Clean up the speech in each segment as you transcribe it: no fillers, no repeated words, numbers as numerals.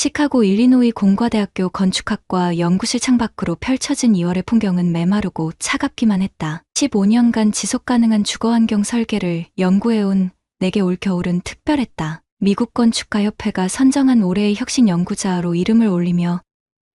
시카고 일리노이 공과대학교 건축학과 연구실 창밖으로 펼쳐진 2월의 풍경은 메마르고 차갑기만 했다. 15년간 지속가능한 주거환경 설계를 연구해온 내게 올 겨울은 특별했다. 미국 건축가협회가 선정한 올해의 혁신 연구자로 이름을 올리며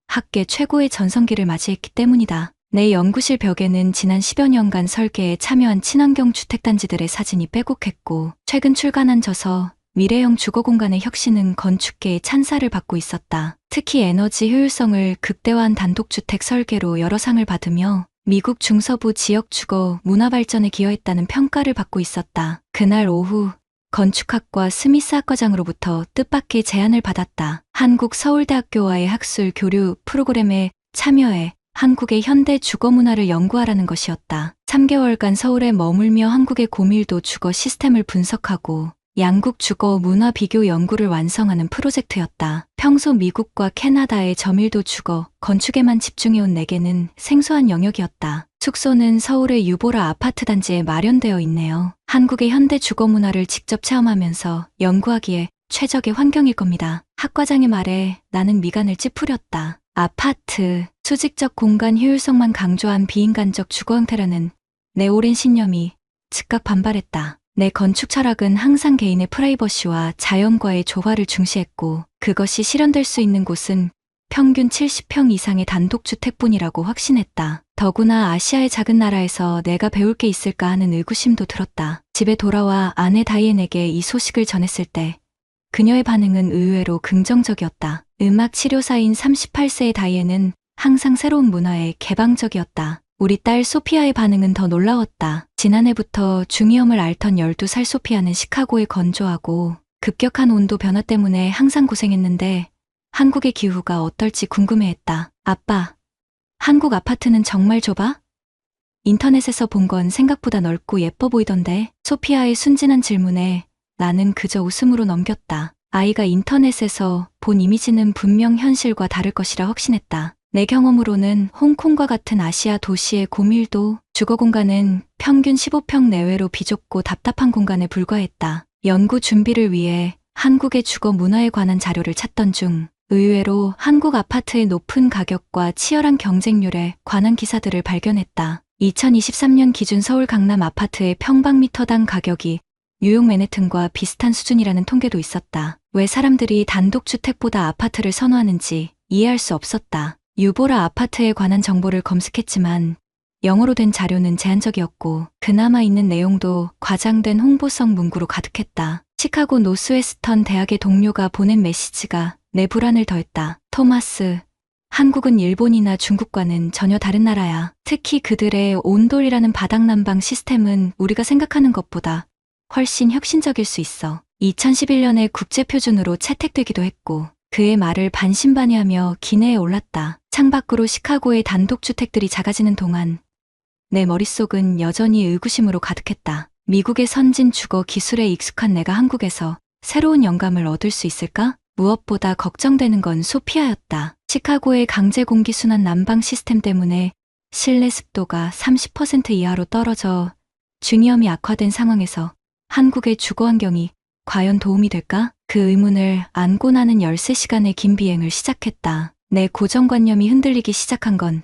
학계 최고의 전성기를 맞이했기 때문이다. 내 연구실 벽에는 지난 10여 년간 설계에 참여한 친환경 주택단지들의 사진이 빼곡했고, 최근 출간한 저서 미래형 주거공간의 혁신은 건축계의 찬사를 받고 있었다. 특히 에너지 효율성을 극대화한 단독주택 설계로 여러 상을 받으며 미국 중서부 지역 주거 문화 발전에 기여했다는 평가를 받고 있었다. 그날 오후 건축학과 스미스 학과장으로부터 뜻밖의 제안을 받았다. 한국 서울대학교와의 학술 교류 프로그램에 참여해 한국의 현대 주거 문화를 연구하라는 것이었다. 3개월간 서울에 머물며 한국의 고밀도 주거 시스템을 분석하고 양국 주거 문화 비교 연구를 완성하는 프로젝트였다. 평소 미국과 캐나다의 저밀도 주거, 건축에만 집중해온 내게는 생소한 영역이었다. 숙소는 서울의 유보라 아파트 단지에 마련되어 있네요. 한국의 현대 주거 문화를 직접 체험하면서 연구하기에 최적의 환경일 겁니다. 학과장의 말에 나는 미간을 찌푸렸다. 아파트, 수직적 공간 효율성만 강조한 비인간적 주거 형태라는 내 오랜 신념이 즉각 반발했다. 내 건축 철학은 항상 개인의 프라이버시와 자연과의 조화를 중시했고, 그것이 실현될 수 있는 곳은 평균 70평 이상의 단독주택뿐이라고 확신했다. 더구나 아시아의 작은 나라에서 내가 배울 게 있을까 하는 의구심도 들었다. 집에 돌아와 아내 다이앤에게 이 소식을 전했을 때 그녀의 반응은 의외로 긍정적이었다. 음악 치료사인 38세의 다이앤은 항상 새로운 문화에 개방적이었다. 우리 딸 소피아의 반응은 더 놀라웠다. 지난해부터 중이염을 앓던 12살 소피아는 시카고의 건조하고 급격한 온도 변화 때문에 항상 고생했는데 한국의 기후가 어떨지 궁금해했다. 아빠, 한국 아파트는 정말 좁아? 인터넷에서 본 건 생각보다 넓고 예뻐 보이던데. 소피아의 순진한 질문에 나는 그저 웃음으로 넘겼다. 아이가 인터넷에서 본 이미지는 분명 현실과 다를 것이라 확신했다. 내 경험으로는 홍콩과 같은 아시아 도시의 고밀도 주거 공간은 평균 15평 내외로 비좁고 답답한 공간에 불과했다. 연구 준비를 위해 한국의 주거 문화에 관한 자료를 찾던 중 의외로 한국 아파트의 높은 가격과 치열한 경쟁률에 관한 기사들을 발견했다. 2023년 기준 서울 강남 아파트의 평방미터당 가격이 뉴욕 맨해튼과 비슷한 수준이라는 통계도 있었다. 왜 사람들이 단독주택보다 아파트를 선호하는지 이해할 수 없었다. 유보라 아파트에 관한 정보를 검색했지만 영어로 된 자료는 제한적이었고 그나마 있는 내용도 과장된 홍보성 문구로 가득했다. 시카고 노스웨스턴 대학의 동료가 보낸 메시지가 내 불안을 더했다. 토마스, 한국은 일본이나 중국과는 전혀 다른 나라야. 특히 그들의 온돌이라는 바닥난방 시스템은 우리가 생각하는 것보다 훨씬 혁신적일 수 있어. 2011년에 국제표준으로 채택되기도 했고 그의 말을 반신반의하며 기내에 올랐다. 창밖으로 시카고의 단독주택들이 작아지는 동안 내 머릿속은 여전히 의구심으로 가득했다. 미국의 선진 주거 기술에 익숙한 내가 한국에서 새로운 영감을 얻을 수 있을까? 무엇보다 걱정되는 건 소피아였다. 시카고의 강제 공기순환 난방 시스템 때문에 실내 습도가 30% 이하로 떨어져 중이염이 악화된 상황에서 한국의 주거 환경이 과연 도움이 될까? 그 의문을 안고 나는 13시간의 긴 비행을 시작했다. 내 고정관념이 흔들리기 시작한 건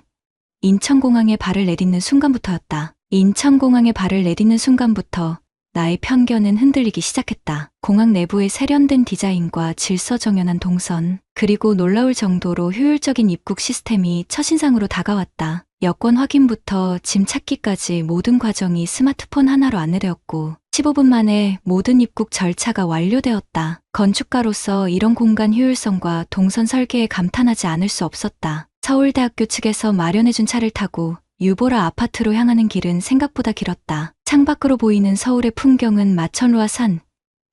인천공항에 발을 내딛는 순간부터였다. 인천공항에 발을 내딛는 순간부터 나의 편견은 흔들리기 시작했다. 공항 내부의 세련된 디자인과 질서정연한 동선, 그리고 놀라울 정도로 효율적인 입국 시스템이 첫인상으로 다가왔다. 여권 확인부터 짐 찾기까지 모든 과정이 스마트폰 하나로 안내되었고 15분 만에 모든 입국 절차가 완료되었다. 건축가로서 이런 공간 효율성과 동선 설계에 감탄하지 않을 수 없었다. 서울대학교 측에서 마련해준 차를 타고 유보라 아파트로 향하는 길은 생각보다 길었다. 창밖으로 보이는 서울의 풍경은 마천루와 산,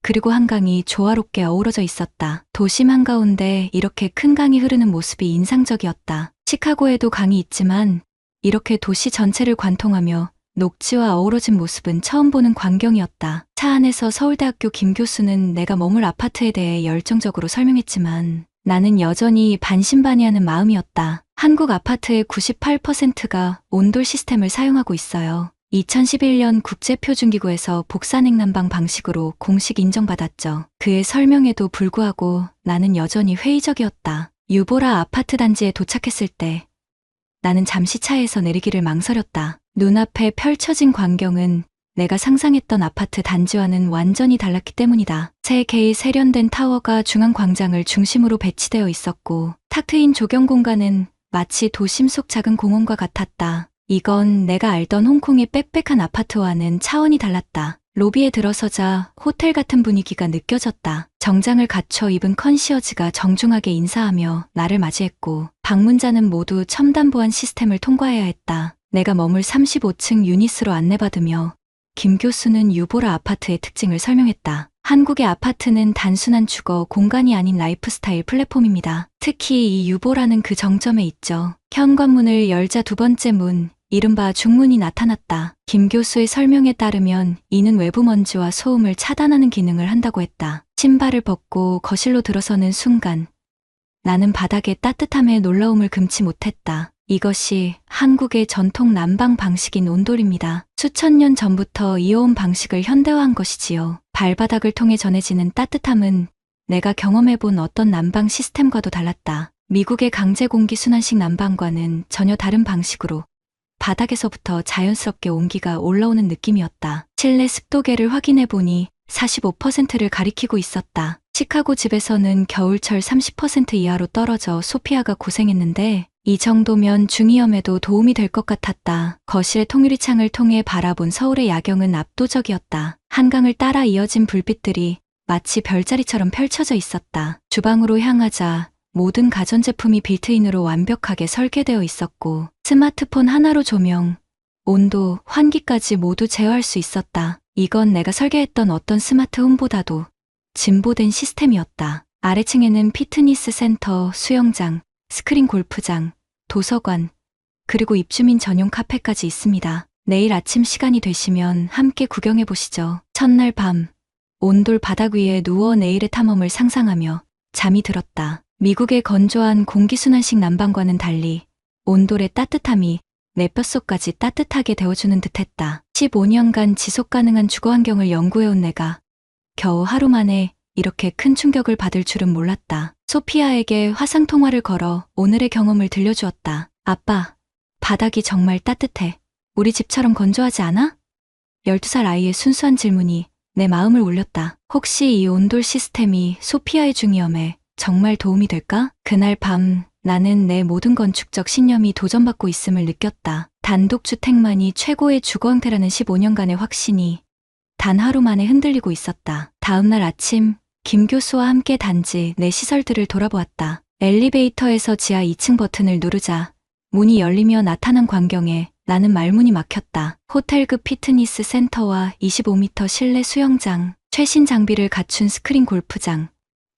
그리고 한강이 조화롭게 어우러져 있었다. 도심 한가운데 이렇게 큰 강이 흐르는 모습이 인상적이었다. 시카고에도 강이 있지만 이렇게 도시 전체를 관통하며 녹지와 어우러진 모습은 처음 보는 광경이었다. 차 안에서 서울대학교 김 교수는 내가 머물 아파트에 대해 열정적으로 설명했지만 나는 여전히 반신반의하는 마음이었다. 한국 아파트의 98%가 온돌 시스템을 사용하고 있어요. 2011년 국제표준기구에서 복사냉난방 방식으로 공식 인정받았죠. 그의 설명에도 불구하고 나는 여전히 회의적이었다. 유보라 아파트 단지에 도착했을 때 나는 잠시 차에서 내리기를 망설였다. 눈앞에 펼쳐진 광경은 내가 상상했던 아파트 단지와는 완전히 달랐기 때문이다. 세 개의 세련된 타워가 중앙 광장을 중심으로 배치되어 있었고 탁 트인 조경 공간은 마치 도심 속 작은 공원과 같았다. 이건 내가 알던 홍콩의 빽빽한 아파트와는 차원이 달랐다. 로비에 들어서자 호텔 같은 분위기가 느껴졌다. 정장을 갖춰 입은 컨시어지가 정중하게 인사하며 나를 맞이했고 방문자는 모두 첨단 보안 시스템을 통과해야 했다. 내가 머물 35층 유닛으로 안내받으며 김 교수는 유보라 아파트의 특징을 설명했다. 한국의 아파트는 단순한 주거 공간이 아닌 라이프스타일 플랫폼입니다. 특히 이 유보라는 그 정점에 있죠. 현관문을 열자 두 번째 문, 이른바 중문이 나타났다. 김 교수의 설명에 따르면 이는 외부 먼지와 소음을 차단하는 기능을 한다고 했다. 신발을 벗고 거실로 들어서는 순간 나는 바닥의 따뜻함에 놀라움을 금치 못했다. 이것이 한국의 전통 난방 방식인 온돌입니다. 수천 년 전부터 이어온 방식을 현대화한 것이지요. 발바닥을 통해 전해지는 따뜻함은 내가 경험해본 어떤 난방 시스템과도 달랐다. 미국의 강제 공기 순환식 난방과는 전혀 다른 방식으로 바닥에서부터 자연스럽게 온기가 올라오는 느낌이었다. 실내 습도계를 확인해보니 45%를 가리키고 있었다. 시카고 집에서는 겨울철 30% 이하로 떨어져 소피아가 고생했는데 이 정도면 중이염에도 도움이 될 것 같았다. 거실의 통유리창을 통해 바라본 서울의 야경은 압도적이었다. 한강을 따라 이어진 불빛들이 마치 별자리처럼 펼쳐져 있었다. 주방으로 향하자 모든 가전제품이 빌트인으로 완벽하게 설계되어 있었고 스마트폰 하나로 조명, 온도, 환기까지 모두 제어할 수 있었다. 이건 내가 설계했던 어떤 스마트홈보다도 진보된 시스템이었다. 아래층에는 피트니스 센터, 수영장, 스크린 골프장, 도서관, 그리고 입주민 전용 카페까지 있습니다. 내일 아침 시간이 되시면 함께 구경해 보시죠. 첫날 밤, 온돌 바닥 위에 누워 내일의 탐험을 상상하며 잠이 들었다. 미국의 건조한 공기순환식 난방과는 달리 온돌의 따뜻함이 내 뼛속까지 따뜻하게 데워주는 듯했다. 15년간 지속가능한 주거환경을 연구해온 내가 겨우 하루 만에 이렇게 큰 충격을 받을 줄은 몰랐다. 소피아에게 화상통화를 걸어 오늘의 경험을 들려주었다. 아빠, 바닥이 정말 따뜻해. 우리 집처럼 건조하지 않아? 12살 아이의 순수한 질문이 내 마음을 울렸다. 혹시 이 온돌 시스템이 소피아의 중이염에 정말 도움이 될까? 그날 밤 나는 내 모든 건축적 신념이 도전받고 있음을 느꼈다. 단독주택만이 최고의 주거 형태라는 15년간의 확신이 단 하루 만에 흔들리고 있었다. 다음날 아침 김 교수와 함께 단지 내 시설들을 돌아보았다. 엘리베이터에서 지하 2층 버튼을 누르자 문이 열리며 나타난 광경에 나는 말문이 막혔다. 호텔급 피트니스 센터와 25m 실내 수영장, 최신 장비를 갖춘 스크린 골프장,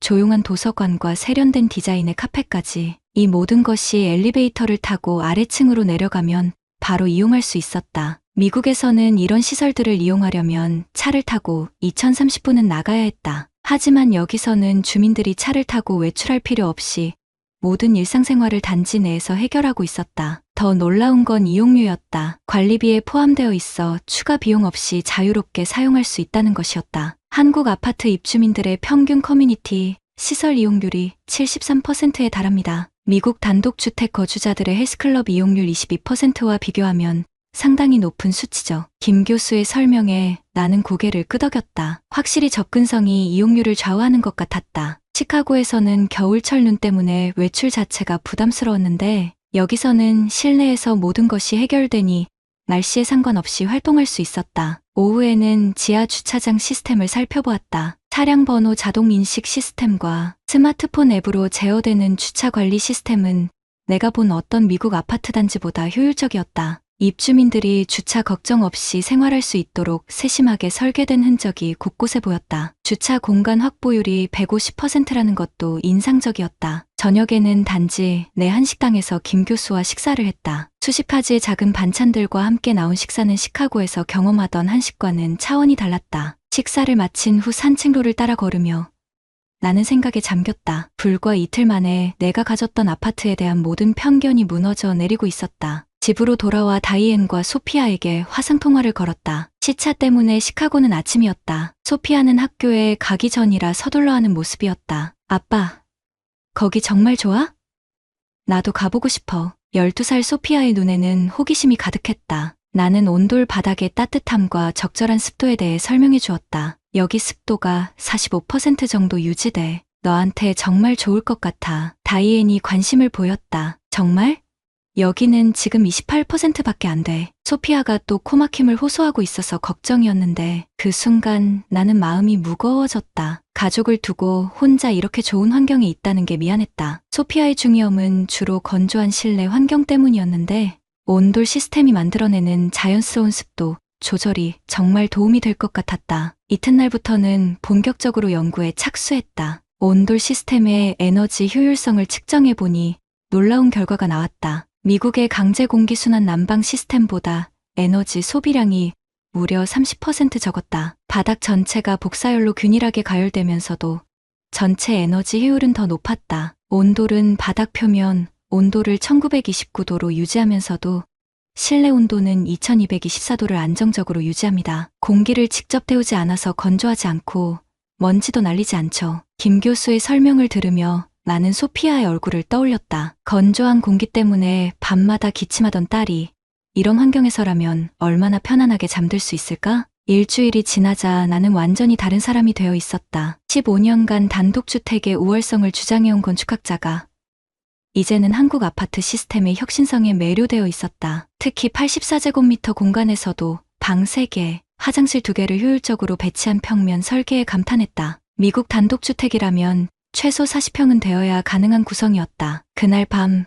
조용한 도서관과 세련된 디자인의 카페까지 이 모든 것이 엘리베이터를 타고 아래층으로 내려가면 바로 이용할 수 있었다. 미국에서는 이런 시설들을 이용하려면 차를 타고 2030분은 나가야 했다. 하지만 여기서는 주민들이 차를 타고 외출할 필요 없이 모든 일상생활을 단지 내에서 해결하고 있었다. 더 놀라운 건 이용료였다. 관리비에 포함되어 있어 추가 비용 없이 자유롭게 사용할 수 있다는 것이었다. 한국 아파트 입주민들의 평균 커뮤니티 시설 이용률이 73%에 달합니다. 미국 단독주택 거주자들의 헬스클럽 이용률 22%와 비교하면 상당히 높은 수치죠. 김 교수의 설명에 나는 고개를 끄덕였다. 확실히 접근성이 이용률을 좌우하는 것 같았다. 시카고에서는 겨울철 눈 때문에 외출 자체가 부담스러웠는데 여기서는 실내에서 모든 것이 해결되니 날씨에 상관없이 활동할 수 있었다. 오후에는 지하 주차장 시스템을 살펴보았다. 차량 번호 자동 인식 시스템과 스마트폰 앱으로 제어되는 주차 관리 시스템은 내가 본 어떤 미국 아파트 단지보다 효율적이었다. 입주민들이 주차 걱정 없이 생활할 수 있도록 세심하게 설계된 흔적이 곳곳에 보였다. 주차 공간 확보율이 150%라는 것도 인상적이었다. 저녁에는 단지 내 한식당에서 김 교수와 식사를 했다. 수십 가지의 작은 반찬들과 함께 나온 식사는 시카고에서 경험하던 한식과는 차원이 달랐다. 식사를 마친 후 산책로를 따라 걸으며 나는 생각에 잠겼다. 불과 이틀 만에 내가 가졌던 아파트에 대한 모든 편견이 무너져 내리고 있었다. 집으로 돌아와 다이앤과 소피아에게 화상통화를 걸었다. 시차 때문에 시카고는 아침이었다. 소피아는 학교에 가기 전이라 서둘러하는 모습이었다. 아빠, 거기 정말 좋아? 나도 가보고 싶어. 12살 소피아의 눈에는 호기심이 가득했다. 나는 온돌 바닥의 따뜻함과 적절한 습도에 대해 설명해 주었다. 여기 습도가 45% 정도 유지돼. 너한테 정말 좋을 것 같아. 다이앤이 관심을 보였다. 정말? 여기는 지금 28%밖에 안 돼. 소피아가 또 코막힘을 호소하고 있어서 걱정이었는데 그 순간 나는 마음이 무거워졌다. 가족을 두고 혼자 이렇게 좋은 환경에 있다는 게 미안했다. 소피아의 중이염은 주로 건조한 실내 환경 때문이었는데 온돌 시스템이 만들어내는 자연스러운 습도 조절이 정말 도움이 될 것 같았다. 이튿날부터는 본격적으로 연구에 착수했다. 온돌 시스템의 에너지 효율성을 측정해보니 놀라운 결과가 나왔다. 미국의 강제 공기순환 난방 시스템보다 에너지 소비량이 무려 30% 적었다. 바닥 전체가 복사열로 균일하게 가열되면서도 전체 에너지 효율은 더 높았다. 온돌은 바닥 표면 온도를 1929도로 유지하면서도 실내 온도는 2224도를 안정적으로 유지합니다. 공기를 직접 데우지 않아서 건조하지 않고 먼지도 날리지 않죠. 김 교수의 설명을 들으며 나는 소피아의 얼굴을 떠올렸다. 건조한 공기 때문에 밤마다 기침하던 딸이 이런 환경에서라면 얼마나 편안하게 잠들 수 있을까? 일주일이 지나자 나는 완전히 다른 사람이 되어 있었다. 15년간 단독주택의 우월성을 주장해온 건축학자가 이제는 한국 아파트 시스템의 혁신성에 매료되어 있었다. 특히 84제곱미터 공간에서도 방 3개, 화장실 2개를 효율적으로 배치한 평면 설계에 감탄했다. 미국 단독주택이라면 최소 40평은 되어야 가능한 구성이었다. 그날 밤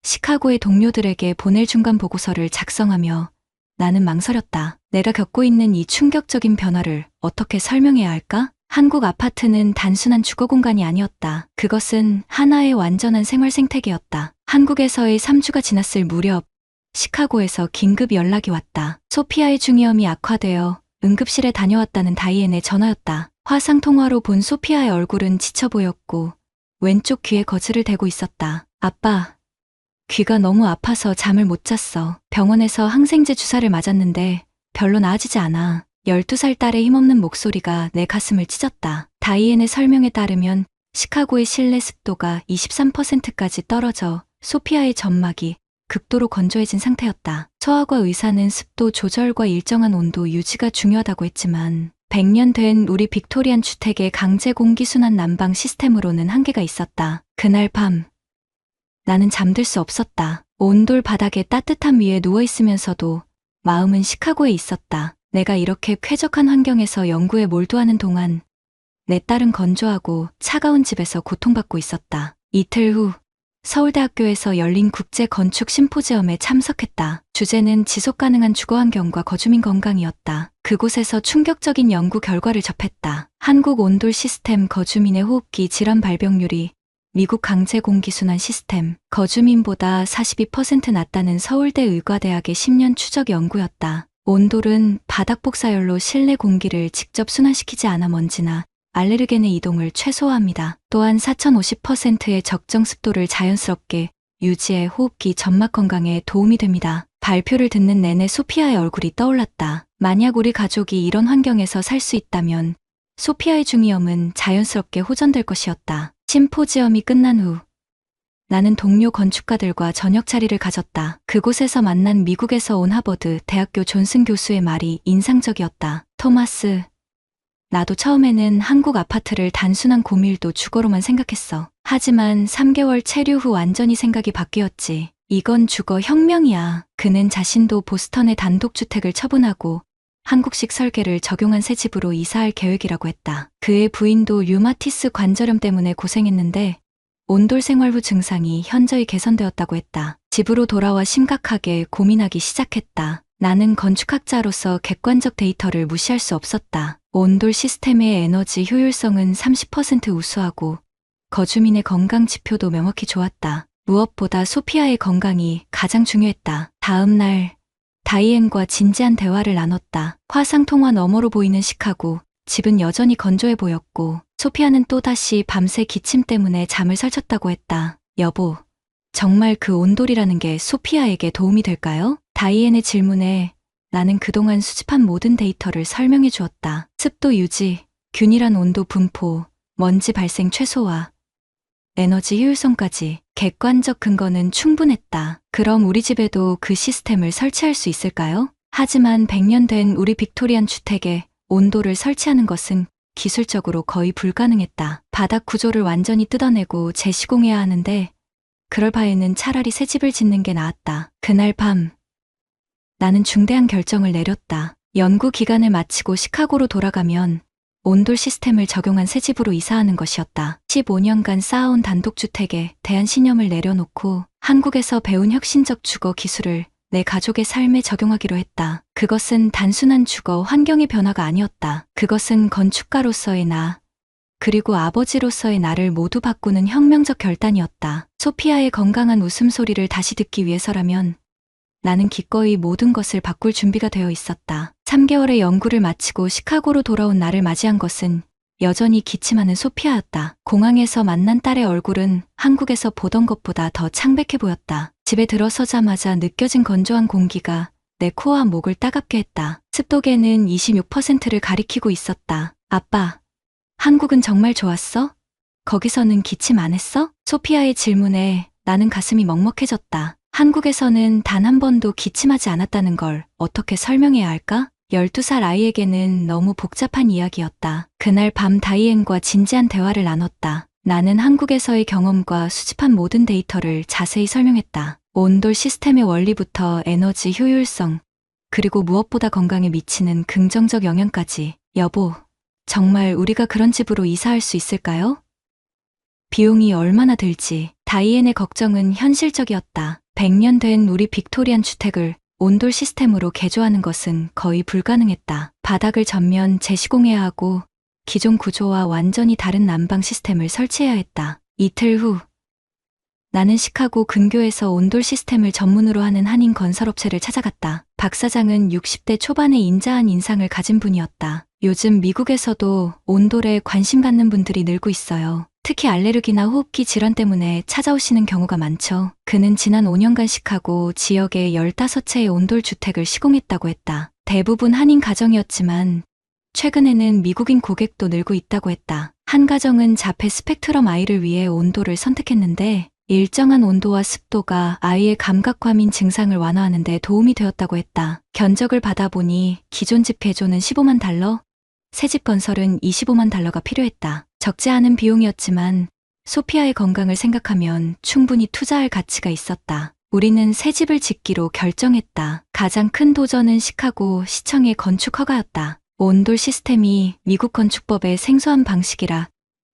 시카고의 동료들에게 보낼 중간 보고서를 작성하며 나는 망설였다. 내가 겪고 있는 이 충격적인 변화를 어떻게 설명해야 할까? 한국 아파트는 단순한 주거 공간이 아니었다. 그것은 하나의 완전한 생활 생태계였다. 한국에서의 3주가 지났을 무렵 시카고에서 긴급 연락이 왔다. 소피아의 중이염이 악화되어 응급실에 다녀왔다는 다이앤의 전화였다. 화상통화로 본 소피아의 얼굴은 지쳐 보였고 왼쪽 귀에 거즈를 대고 있었다. 아빠, 귀가 너무 아파서 잠을 못 잤어. 병원에서 항생제 주사를 맞았는데 별로 나아지지 않아. 12살 딸의 힘없는 목소리가 내 가슴을 찢었다. 다이앤의 설명에 따르면 시카고의 실내 습도가 23%까지 떨어져 소피아의 점막이 극도로 건조해진 상태였다. 소아과 의사는 습도 조절과 일정한 온도 유지가 중요하다고 했지만 100년 된 우리 빅토리안 주택의 강제 공기순환 난방 시스템으로는 한계가 있었다. 그날 밤 나는 잠들 수 없었다. 온돌 바닥의 따뜻함 위에 누워있으면서도 마음은 시카고에 있었다. 내가 이렇게 쾌적한 환경에서 연구에 몰두하는 동안 내 딸은 건조하고 차가운 집에서 고통받고 있었다. 이틀 후 서울대학교에서 열린 국제 건축 심포지엄에 참석했다. 주제는 지속 가능한 주거 환경과 거주민 건강이었다. 그곳에서 충격적인 연구 결과를 접했다. 한국 온돌 시스템 거주민의 호흡기 질환 발병률이 미국 강제 공기순환 시스템 거주민보다 42% 낮다는 서울대 의과대학의 10년 추적 연구였다. 온돌은 바닥 복사열로 실내 공기를 직접 순환시키지 않아 먼지나 알레르겐의 이동을 최소화합니다. 또한 4050%의 적정 습도를 자연스럽게 유지해 호흡기 점막 건강에 도움이 됩니다. 발표를 듣는 내내 소피아의 얼굴이 떠올랐다. 만약 우리 가족이 이런 환경에서 살 수 있다면 소피아의 중이염은 자연스럽게 호전될 것이었다. 심포지엄이 끝난 후 나는 동료 건축가들과 저녁 자리를 가졌다. 그곳에서 만난 미국에서 온 하버드 대학교 존슨 교수의 말이 인상적이었다. 토마스, 나도 처음에는 한국 아파트를 단순한 고밀도 주거로만 생각했어. 하지만 3개월 체류 후 완전히 생각이 바뀌었지. 이건 주거 혁명이야. 그는 자신도 보스턴의 단독주택을 처분하고 한국식 설계를 적용한 새 집으로 이사할 계획이라고 했다. 그의 부인도 류마티스 관절염 때문에 고생했는데 온돌 생활 후 증상이 현저히 개선되었다고 했다. 집으로 돌아와 심각하게 고민하기 시작했다. 나는 건축학자로서 객관적 데이터를 무시할 수 없었다. 온돌 시스템의 에너지 효율성은 30% 우수하고 거주민의 건강 지표도 명확히 좋았다. 무엇보다 소피아의 건강이 가장 중요했다. 다음 날 다이앤과 진지한 대화를 나눴다. 화상통화 너머로 보이는 시카고, 집은 여전히 건조해 보였고 소피아는 또다시 밤새 기침 때문에 잠을 설쳤다고 했다. 여보, 정말 그 온돌이라는 게 소피아에게 도움이 될까요? 다이앤의 질문에 나는 그동안 수집한 모든 데이터를 설명해 주었다. 습도 유지, 균일한 온도 분포, 먼지 발생 최소화, 에너지 효율성까지 객관적 근거는 충분했다. 그럼 우리 집에도 그 시스템을 설치할 수 있을까요? 하지만 100년 된 우리 빅토리안 주택에 온도를 설치하는 것은 기술적으로 거의 불가능했다. 바닥 구조를 완전히 뜯어내고 재시공해야 하는데 그럴 바에는 차라리 새 집을 짓는 게 나았다. 그날 밤 나는 중대한 결정을 내렸다. 연구 기간을 마치고 시카고로 돌아가면 온돌 시스템을 적용한 새 집으로 이사하는 것이었다. 15년간 쌓아온 단독주택에 대한 신념을 내려놓고 한국에서 배운 혁신적 주거 기술을 내 가족의 삶에 적용하기로 했다. 그것은 단순한 주거 환경의 변화가 아니었다. 그것은 건축가로서의 나, 그리고 아버지로서의 나를 모두 바꾸는 혁명적 결단이었다. 소피아의 건강한 웃음소리를 다시 듣기 위해서라면 나는 기꺼이 모든 것을 바꿀 준비가 되어 있었다. 3개월의 연구를 마치고 시카고로 돌아온 나를 맞이한 것은 여전히 기침하는 소피아였다. 공항에서 만난 딸의 얼굴은 한국에서 보던 것보다 더 창백해 보였다. 집에 들어서자마자 느껴진 건조한 공기가 내 코와 목을 따갑게 했다. 습도계는 26%를 가리키고 있었다. 아빠, 한국은 정말 좋았어? 거기서는 기침 안 했어? 소피아의 질문에 나는 가슴이 먹먹해졌다. 한국에서는 단 한 번도 기침하지 않았다는 걸 어떻게 설명해야 할까? 12살 아이에게는 너무 복잡한 이야기였다. 그날 밤 다이앤과 진지한 대화를 나눴다. 나는 한국에서의 경험과 수집한 모든 데이터를 자세히 설명했다. 온돌 시스템의 원리부터 에너지 효율성, 그리고 무엇보다 건강에 미치는 긍정적 영향까지. 여보, 정말 우리가 그런 집으로 이사할 수 있을까요? 비용이 얼마나 들지? 다이앤의 걱정은 현실적이었다. 100년 된 우리 빅토리안 주택을 온돌 시스템으로 개조하는 것은 거의 불가능했다. 바닥을 전면 재시공해야 하고 기존 구조와 완전히 다른 난방 시스템을 설치해야 했다. 이틀 후 나는 시카고 근교에서 온돌 시스템을 전문으로 하는 한인 건설업체를 찾아갔다. 박 사장은 60대 초반의 인자한 인상을 가진 분이었다. 요즘 미국에서도 온돌에 관심 갖는 분들이 늘고 있어요. 특히 알레르기나 호흡기 질환 때문에 찾아오시는 경우가 많죠. 그는 지난 5년간 시카고 지역에 15채의 온돌 주택을 시공했다고 했다. 대부분 한인 가정이었지만 최근에는 미국인 고객도 늘고 있다고 했다. 한 가정은 자폐 스펙트럼 아이를 위해 온돌을 선택했는데 일정한 온도와 습도가 아이의 감각과민 증상을 완화하는 데 도움이 되었다고 했다. 견적을 받아보니 기존 집 개조는 $150,000, 새 집 건설은 $250,000가 필요했다. 적지 않은 비용이었지만 소피아의 건강을 생각하면 충분히 투자할 가치가 있었다. 우리는 새 집을 짓기로 결정했다. 가장 큰 도전은 시카고 시청의 건축 허가였다. 온돌 시스템이 미국 건축법의 생소한 방식이라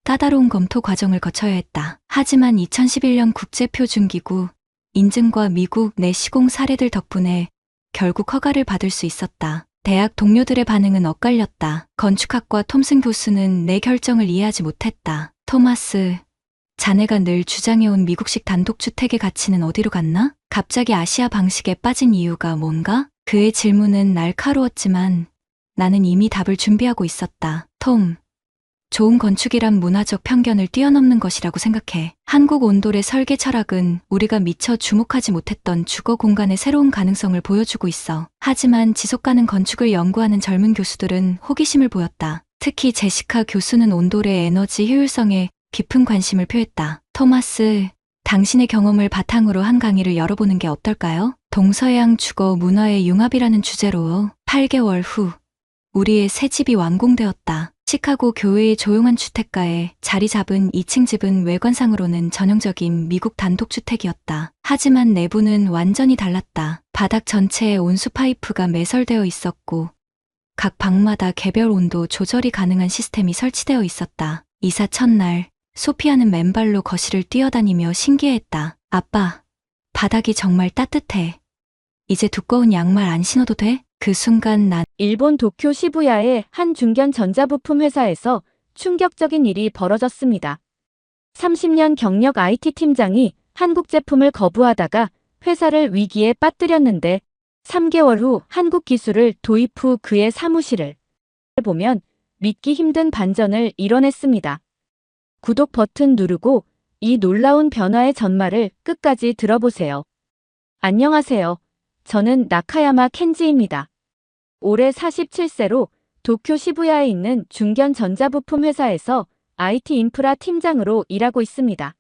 까다로운 검토 과정을 거쳐야 했다. 하지만 2011년 국제표준기구 인증과 미국 내 시공 사례들 덕분에 결국 허가를 받을 수 있었다. 대학 동료들의 반응은 엇갈렸다. 건축학과 톰슨 교수는 내 결정을 이해하지 못했다. 토마스, 자네가 늘 주장해온 미국식 단독주택의 가치는 어디로 갔나? 갑자기 아시아 방식에 빠진 이유가 뭔가? 그의 질문은 날카로웠지만 나는 이미 답을 준비하고 있었다. 톰, 좋은 건축이란 문화적 편견을 뛰어넘는 것이라고 생각해. 한국 온돌의 설계 철학은 우리가 미처 주목하지 못했던 주거 공간의 새로운 가능성을 보여주고 있어. 하지만 지속가능 건축을 연구하는 젊은 교수들은 호기심을 보였다. 특히 제시카 교수는 온돌의 에너지 효율성에 깊은 관심을 표했다. 토마스, 당신의 경험을 바탕으로 한 강의를 열어보는 게 어떨까요? 동서양 주거 문화의 융합이라는 주제로 8개월 후 우리의 새 집이 완공되었다. 시카고 교외의 조용한 주택가에 자리 잡은 2층 집은 외관상으로는 전형적인 미국 단독주택이었다. 하지만 내부는 완전히 달랐다. 바닥 전체에 온수 파이프가 매설되어 있었고 각 방마다 개별 온도 조절이 가능한 시스템이 설치되어 있었다. 이사 첫날 소피아는 맨발로 거실을 뛰어다니며 신기해했다. 아빠, 바닥이 정말 따뜻해. 이제 두꺼운 양말 안 신어도 돼? 그 순간 난 일본 도쿄 시부야의 한 중견 전자부품 회사에서 충격적인 일이 벌어졌습니다. 30년 경력 IT 팀장이 한국 제품을 거부하다가 회사를 위기에 빠뜨렸는데 3개월 후 한국 기술을 도입 후 그의 사무실을 보면 믿기 힘든 반전을 이뤄냈습니다. 구독 버튼 누르고 이 놀라운 변화의 전말을 끝까지 들어보세요. 안녕하세요. 저는 나카야마 켄지입니다. 올해 47세로 도쿄 시부야에 있는 중견 전자부품 회사에서 IT 인프라 팀장으로 일하고 있습니다.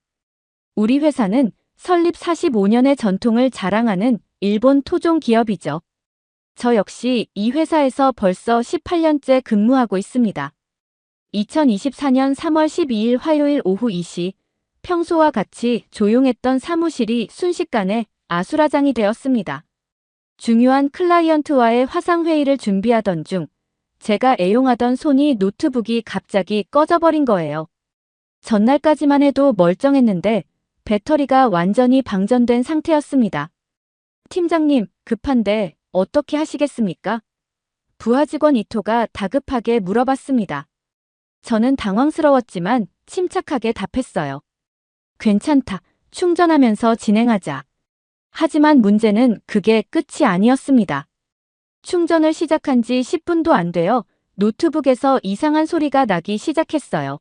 우리 회사는 설립 45년의 전통을 자랑하는 일본 토종 기업이죠. 저 역시 이 회사에서 벌써 18년째 근무하고 있습니다. 2024년 3월 12일 화요일 오후 2시, 평소와 같이 조용했던 사무실이 순식간에 아수라장이 되었습니다. 중요한 클라이언트와의 화상회의를 준비하던 중 제가 애용하던 소니 노트북이 갑자기 꺼져버린 거예요. 전날까지만 해도 멀쩡했는데 배터리가 완전히 방전된 상태였습니다. 팀장님, 급한데 어떻게 하시겠습니까? 부하 직원 이토가 다급하게 물어봤습니다. 저는 당황스러웠지만 침착하게 답했어요. 괜찮다. 충전하면서 진행하자. 하지만 문제는 그게 끝이 아니었습니다. 충전을 시작한 지 10분도 안 되어 노트북에서 이상한 소리가 나기 시작했어요.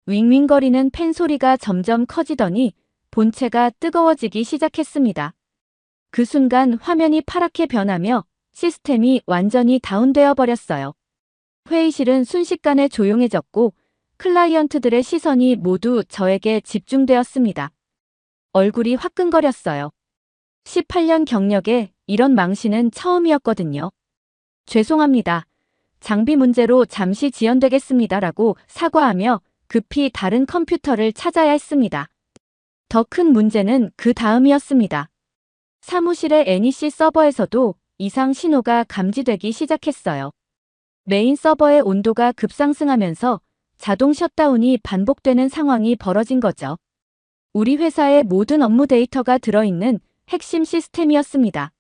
윙윙거리는 팬 소리가 점점 커지더니 본체가 뜨거워지기 시작했습니다. 그 순간 화면이 파랗게 변하며 시스템이 완전히 다운되어 버렸어요. 회의실은 순식간에 조용해졌고 클라이언트들의 시선이 모두 저에게 집중되었습니다. 얼굴이 화끈거렸어요. 18년 경력에 이런 망신은 처음이었거든요. 죄송합니다. 장비 문제로 잠시 지연되겠습니다라고 사과하며 급히 다른 컴퓨터를 찾아야 했습니다. 더 큰 문제는 그 다음이었습니다. 사무실의 NEC 서버에서도 이상 신호가 감지되기 시작했어요. 메인 서버의 온도가 급상승하면서 자동 셧다운이 반복되는 상황이 벌어진 거죠. 우리 회사의 모든 업무 데이터가 들어있는 핵심 시스템이었습니다.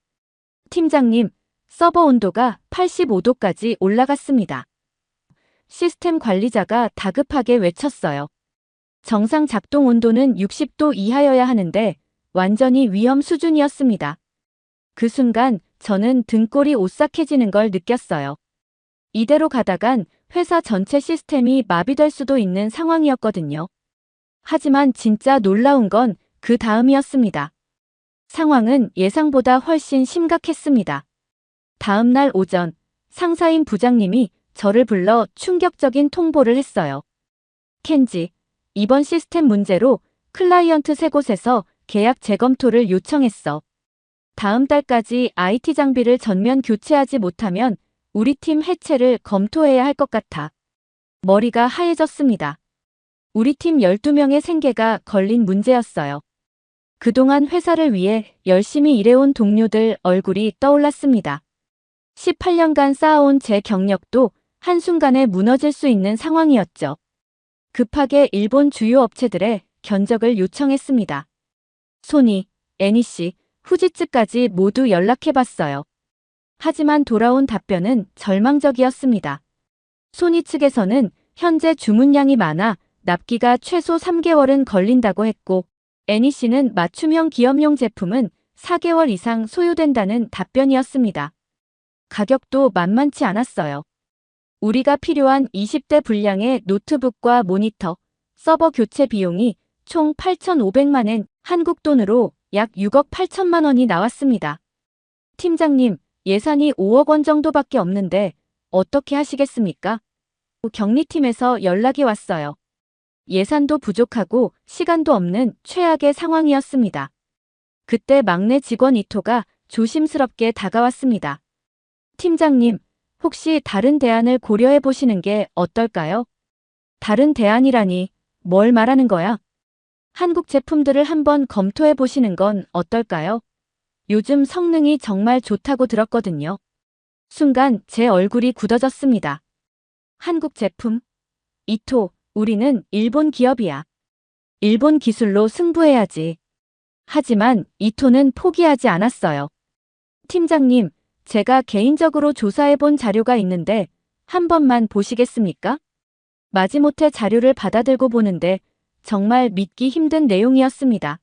팀장님, 서버 온도가 85도까지 올라갔습니다. 시스템 관리자가 다급하게 외쳤어요. 정상 작동 온도는 60도 이하여야 하는데 완전히 위험 수준이었습니다. 그 순간 저는 등골이 오싹해지는 걸 느꼈어요. 이대로 가다간 회사 전체 시스템이 마비될 수도 있는 상황이었거든요. 하지만 진짜 놀라운 건 그 다음이었습니다. 상황은 예상보다 훨씬 심각했습니다. 다음 날 오전, 상사인 부장님이 저를 불러 충격적인 통보를 했어요. 켄지, 이번 시스템 문제로 클라이언트 3곳에서 계약 재검토를 요청했어. 다음 달까지 IT 장비를 전면 교체하지 못하면 우리 팀 해체를 검토해야 할 것 같아. 머리가 하얘졌습니다. 우리 팀 12명의 생계가 걸린 문제였어요. 그동안 회사를 위해 열심히 일해온 동료들 얼굴이 떠올랐습니다. 18년간 쌓아온 제 경력도 한순간에 무너질 수 있는 상황이었죠. 급하게 일본 주요 업체들의 견적을 요청했습니다. 소니, NEC, 후지츠까지 모두 연락해봤어요. 하지만 돌아온 답변은 절망적이었습니다. 소니 측에서는 현재 주문량이 많아 납기가 최소 3개월은 걸린다고 했고 NEC는 맞춤형 기업용 제품은 4개월 이상 소요된다는 답변이었습니다. 가격도 만만치 않았어요. 우리가 필요한 20대 분량의 노트북과 모니터, 서버 교체 비용이 총 8,500만 엔, 한국 돈으로 약 6억 8천만 원이 나왔습니다. 팀장님, 예산이 5억 원 정도밖에 없는데 어떻게 하시겠습니까? 경리팀에서 연락이 왔어요. 예산도 부족하고 시간도 없는 최악의 상황이었습니다. 그때 막내 직원 이토가 조심스럽게 다가왔습니다. 팀장님, 혹시 다른 대안을 고려해 보시는 게 어떨까요? 다른 대안이라니 뭘 말하는 거야? 한국 제품들을 한번 검토해 보시는 건 어떨까요? 요즘 성능이 정말 좋다고 들었거든요. 순간 제 얼굴이 굳어졌습니다. 한국 제품? 이토, 우리는 일본 기업이야. 일본 기술로 승부해야지. 하지만 이토는 포기하지 않았어요. 팀장님, 제가 개인적으로 조사해본 자료가 있는데 한 번만 보시겠습니까? 마지못해 자료를 받아들고 보는데 정말 믿기 힘든 내용이었습니다.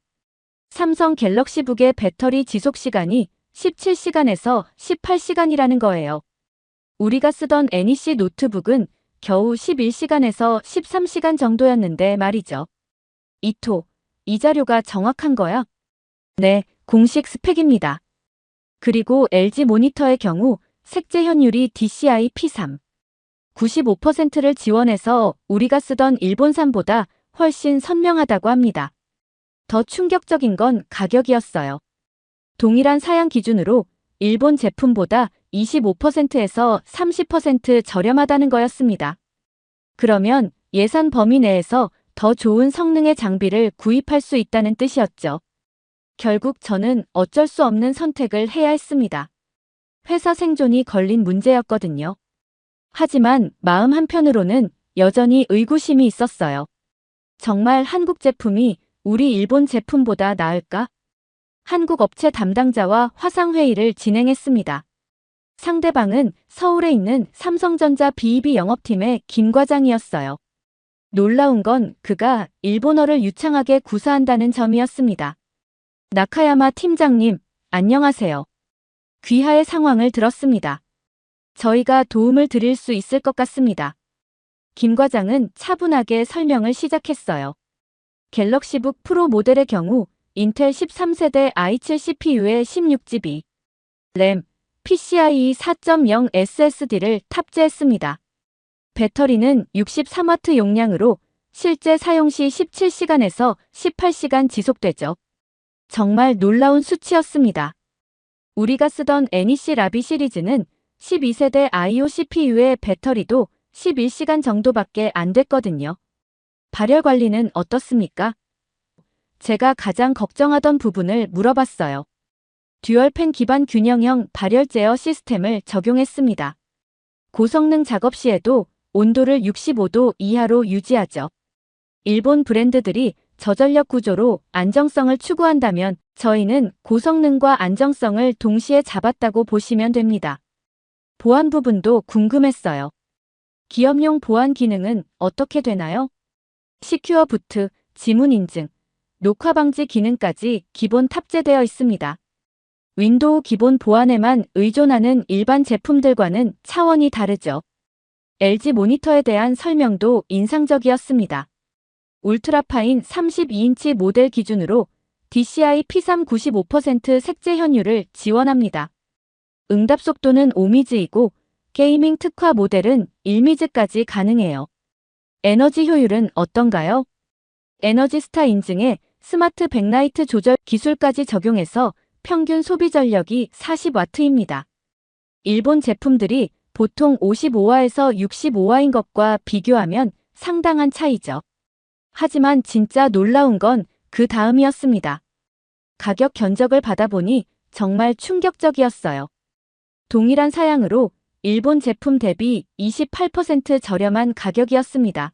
삼성 갤럭시북의 배터리 지속시간이 17시간에서 18시간이라는 거예요. 우리가 쓰던 NEC 노트북은 겨우 11시간에서 13시간 정도였는데 말이죠. 이토, 이 자료가 정확한 거야? 네, 공식 스펙입니다. 그리고 LG 모니터의 경우 색재 현율이 DCI P3 95%를 지원해서 우리가 쓰던 일본산보다 훨씬 선명하다고 합니다. 더 충격적인 건 가격이었어요. 동일한 사양 기준으로 일본 제품보다 25%에서 30% 저렴하다는 거였습니다. 그러면 예산 범위 내에서 더 좋은 성능의 장비를 구입할 수 있다는 뜻이었죠. 결국 저는 어쩔 수 없는 선택을 해야 했습니다. 회사 생존이 걸린 문제였거든요. 하지만 마음 한편으로는 여전히 의구심이 있었어요. 정말 한국 제품이 우리 일본 제품보다 나을까? 한국 업체 담당자와 화상회의를 진행했습니다. 상대방은 서울에 있는 삼성전자 BEB 영업팀의 김 과장이었어요. 놀라운 건 그가 일본어를 유창하게 구사한다는 점이었습니다. 나카야마 팀장님, 안녕하세요. 귀하의 상황을 들었습니다. 저희가 도움을 드릴 수 있을 것 같습니다. 김 과장은 차분하게 설명을 시작했어요. 갤럭시북 프로 모델의 경우 인텔 13세대 i7 CPU에 16GB 램, PCIe 4.0 SSD를 탑재했습니다. 배터리는 63W 용량으로 실제 사용 시 17시간에서 18시간 지속되죠. 정말 놀라운 수치였습니다. 우리가 쓰던 NEC 라비 시리즈는 12세대 I/O CPU의 배터리도 11시간 정도밖에 안 됐거든요. 발열 관리는 어떻습니까? 제가 가장 걱정하던 부분을 물어봤어요. 듀얼팬 기반 균형형 발열 제어 시스템을 적용했습니다. 고성능 작업 시에도 온도를 65도 이하로 유지하죠. 일본 브랜드들이 저전력 구조로 안정성을 추구한다면 저희는 고성능과 안정성을 동시에 잡았다고 보시면 됩니다. 보안 부분도 궁금했어요. 기업용 보안 기능은 어떻게 되나요? 시큐어 부트, 지문 인증, 녹화 방지 기능까지 기본 탑재되어 있습니다. 윈도우 기본 보안에만 의존하는 일반 제품들과는 차원이 다르죠. LG 모니터에 대한 설명도 인상적이었습니다. 울트라파인 32인치 모델 기준으로 DCI P3 95% 색재 현율을 지원합니다. 응답 속도는 5미즈이고 게이밍 특화 모델은 1미즈까지 가능해요. 에너지 효율은 어떤가요? 에너지스타 인증에 스마트 백라이트 조절 기술까지 적용해서 평균 소비 전력이 40W입니다. 일본 제품들이 보통 55W에서 65W인 것과 비교하면 상당한 차이죠. 하지만 진짜 놀라운 건 그 다음이었습니다. 가격 견적을 받아보니 정말 충격적이었어요. 동일한 사양으로 일본 제품 대비 28% 저렴한 가격이었습니다.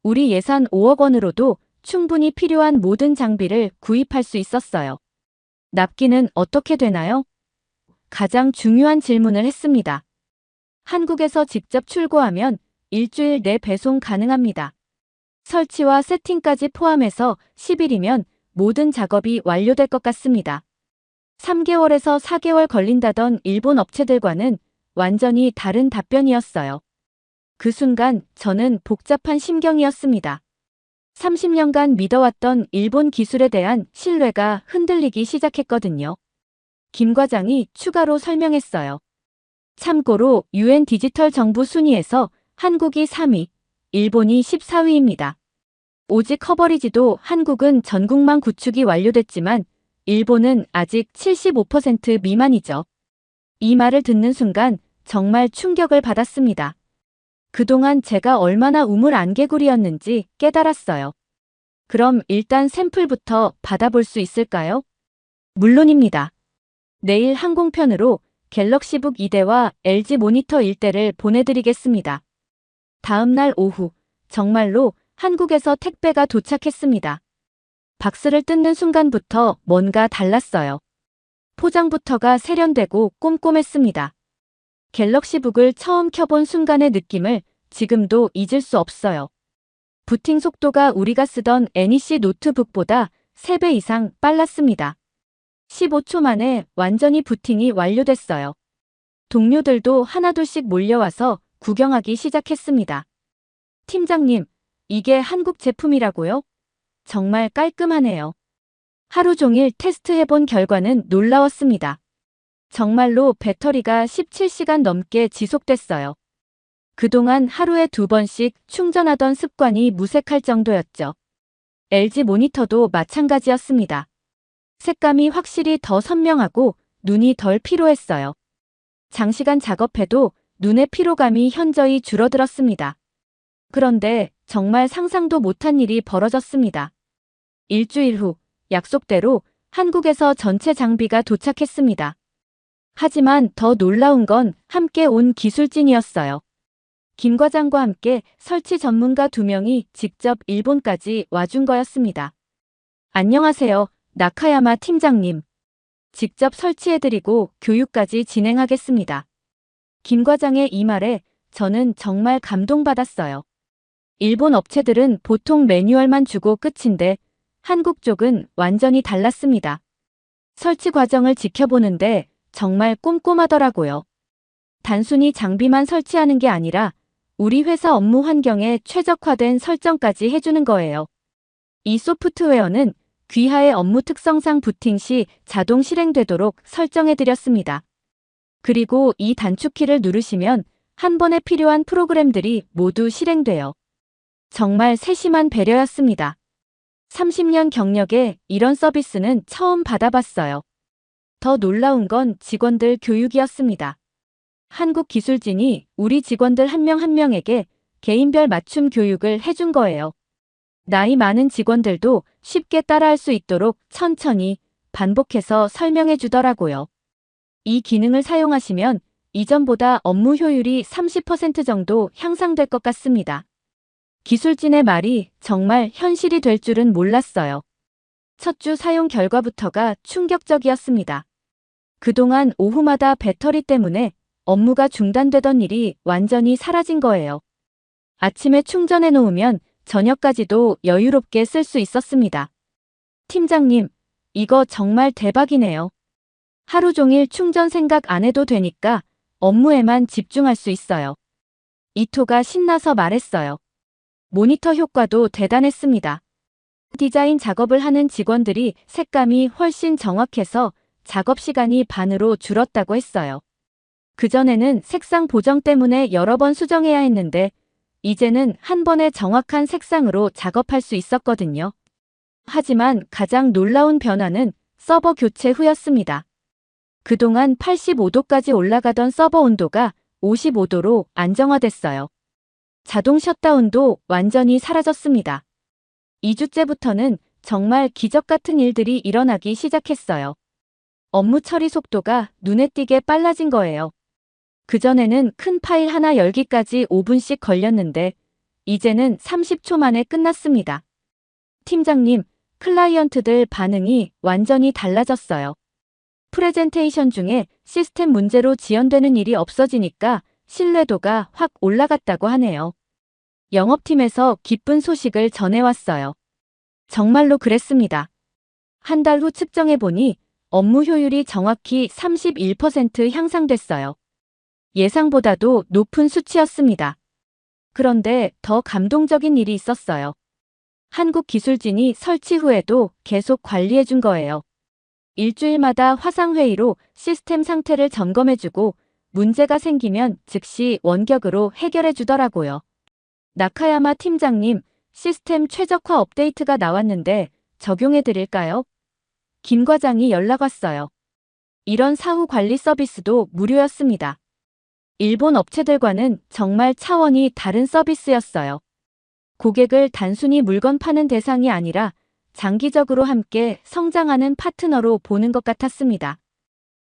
우리 예산 5억 원으로도 충분히 필요한 모든 장비를 구입할 수 있었어요. 납기는 어떻게 되나요? 가장 중요한 질문을 했습니다. 한국에서 직접 출고하면 일주일 내 배송 가능합니다. 설치와 세팅까지 포함해서 10일이면 모든 작업이 완료될 것 같습니다. 3개월에서 4개월 걸린다던 일본 업체들과는 완전히 다른 답변이었어요. 그 순간 저는 복잡한 심경이었습니다. 30년간 믿어왔던 일본 기술에 대한 신뢰가 흔들리기 시작했거든요. 김 과장이 추가로 설명했어요. 참고로 UN 디지털 정부 순위에서 한국이 3위, 일본이 14위입니다. 오직 커버리지도 한국은 전국망 구축이 완료됐지만 일본은 아직 75% 미만이죠. 이 말을 듣는 순간 정말 충격을 받았습니다. 그동안 제가 얼마나 우물안개구리였는지 깨달았어요. 그럼 일단 샘플부터 받아볼 수 있을까요? 물론입니다. 내일 항공편으로 갤럭시북 2대와 LG 모니터 1대를 보내드리겠습니다. 다음 날 오후 정말로 한국에서 택배가 도착했습니다. 박스를 뜯는 순간부터 뭔가 달랐어요. 포장부터가 세련되고 꼼꼼했습니다. 갤럭시북을 처음 켜본 순간의 느낌을 지금도 잊을 수 없어요. 부팅 속도가 우리가 쓰던 NEC 노트북보다 3배 이상 빨랐습니다. 15초 만에 완전히 부팅이 완료됐어요. 동료들도 하나둘씩 몰려와서 구경하기 시작했습니다. 팀장님, 이게 한국 제품이라고요? 정말 깔끔하네요. 하루 종일 테스트해본 결과는 놀라웠습니다. 정말로 배터리가 17시간 넘게 지속됐어요. 그동안 하루에 2번씩 충전하던 습관이 무색할 정도였죠. LG 모니터도 마찬가지였습니다. 색감이 확실히 더 선명하고 눈이 덜 피로했어요. 장시간 작업해도 눈의 피로감이 현저히 줄어들었습니다. 그런데 정말 상상도 못한 일이 벌어졌습니다. 일주일 후 약속대로 한국에서 전체 장비가 도착했습니다. 하지만 더 놀라운 건 함께 온 기술진이었어요. 김 과장과 함께 설치 전문가 2명이 직접 일본까지 와준 거였습니다. 안녕하세요, 나카야마 팀장님. 직접 설치해드리고 교육까지 진행하겠습니다. 김 과장의 이 말에 저는 정말 감동받았어요. 일본 업체들은 보통 매뉴얼만 주고 끝인데 한국 쪽은 완전히 달랐습니다. 설치 과정을 지켜보는데 정말 꼼꼼하더라고요. 단순히 장비만 설치하는 게 아니라 우리 회사 업무 환경에 최적화된 설정까지 해주는 거예요. 이 소프트웨어는 귀하의 업무 특성상 부팅 시 자동 실행되도록 설정해드렸습니다. 그리고 이 단축키를 누르시면 한 번에 필요한 프로그램들이 모두 실행돼요. 정말 세심한 배려였습니다. 30년 경력에 이런 서비스는 처음 받아봤어요. 더 놀라운 건 직원들 교육이었습니다. 한국 기술진이 우리 직원들 한 명 한 명에게 개인별 맞춤 교육을 해준 거예요. 나이 많은 직원들도 쉽게 따라할 수 있도록 천천히 반복해서 설명해 주더라고요. 이 기능을 사용하시면 이전보다 업무 효율이 30% 정도 향상될 것 같습니다. 기술진의 말이 정말 현실이 될 줄은 몰랐어요. 첫 주 사용 결과부터가 충격적이었습니다. 그동안 오후마다 배터리 때문에 업무가 중단되던 일이 완전히 사라진 거예요. 아침에 충전해 놓으면 저녁까지도 여유롭게 쓸 수 있었습니다. 팀장님, 이거 정말 대박이네요. 하루 종일 충전 생각 안 해도 되니까 업무에만 집중할 수 있어요. 이토가 신나서 말했어요. 모니터 효과도 대단했습니다. 디자인 작업을 하는 직원들이 색감이 훨씬 정확해서 작업 시간이 반으로 줄었다고 했어요. 그전에는 색상 보정 때문에 여러 번 수정해야 했는데 이제는 한 번에 정확한 색상으로 작업할 수 있었거든요. 하지만 가장 놀라운 변화는 서버 교체 후였습니다. 그동안 85도까지 올라가던 서버 온도가 55도로 안정화됐어요. 자동 셧다운도 완전히 사라졌습니다. 2주째부터는 정말 기적 같은 일들이 일어나기 시작했어요. 업무 처리 속도가 눈에 띄게 빨라진 거예요. 그전에는 큰 파일 하나 열기까지 5분씩 걸렸는데 이제는 30초 만에 끝났습니다. 팀장님, 클라이언트들 반응이 완전히 달라졌어요. 프레젠테이션 중에 시스템 문제로 지연되는 일이 없어지니까 신뢰도가 확 올라갔다고 하네요. 영업팀에서 기쁜 소식을 전해왔어요. 정말로 그랬습니다. 한 달 후 측정해보니 업무 효율이 정확히 31% 향상됐어요. 예상보다도 높은 수치였습니다. 그런데 더 감동적인 일이 있었어요. 한국 기술진이 설치 후에도 계속 관리해준 거예요. 일주일마다 화상회의로 시스템 상태를 점검해주고 문제가 생기면 즉시 원격으로 해결해주더라고요. 나카야마 팀장님, 시스템 최적화 업데이트가 나왔는데 적용해드릴까요? 김 과장이 연락 왔어요. 이런 사후 관리 서비스도 무료였습니다. 일본 업체들과는 정말 차원이 다른 서비스였어요. 고객을 단순히 물건 파는 대상이 아니라 장기적으로 함께 성장하는 파트너로 보는 것 같았습니다.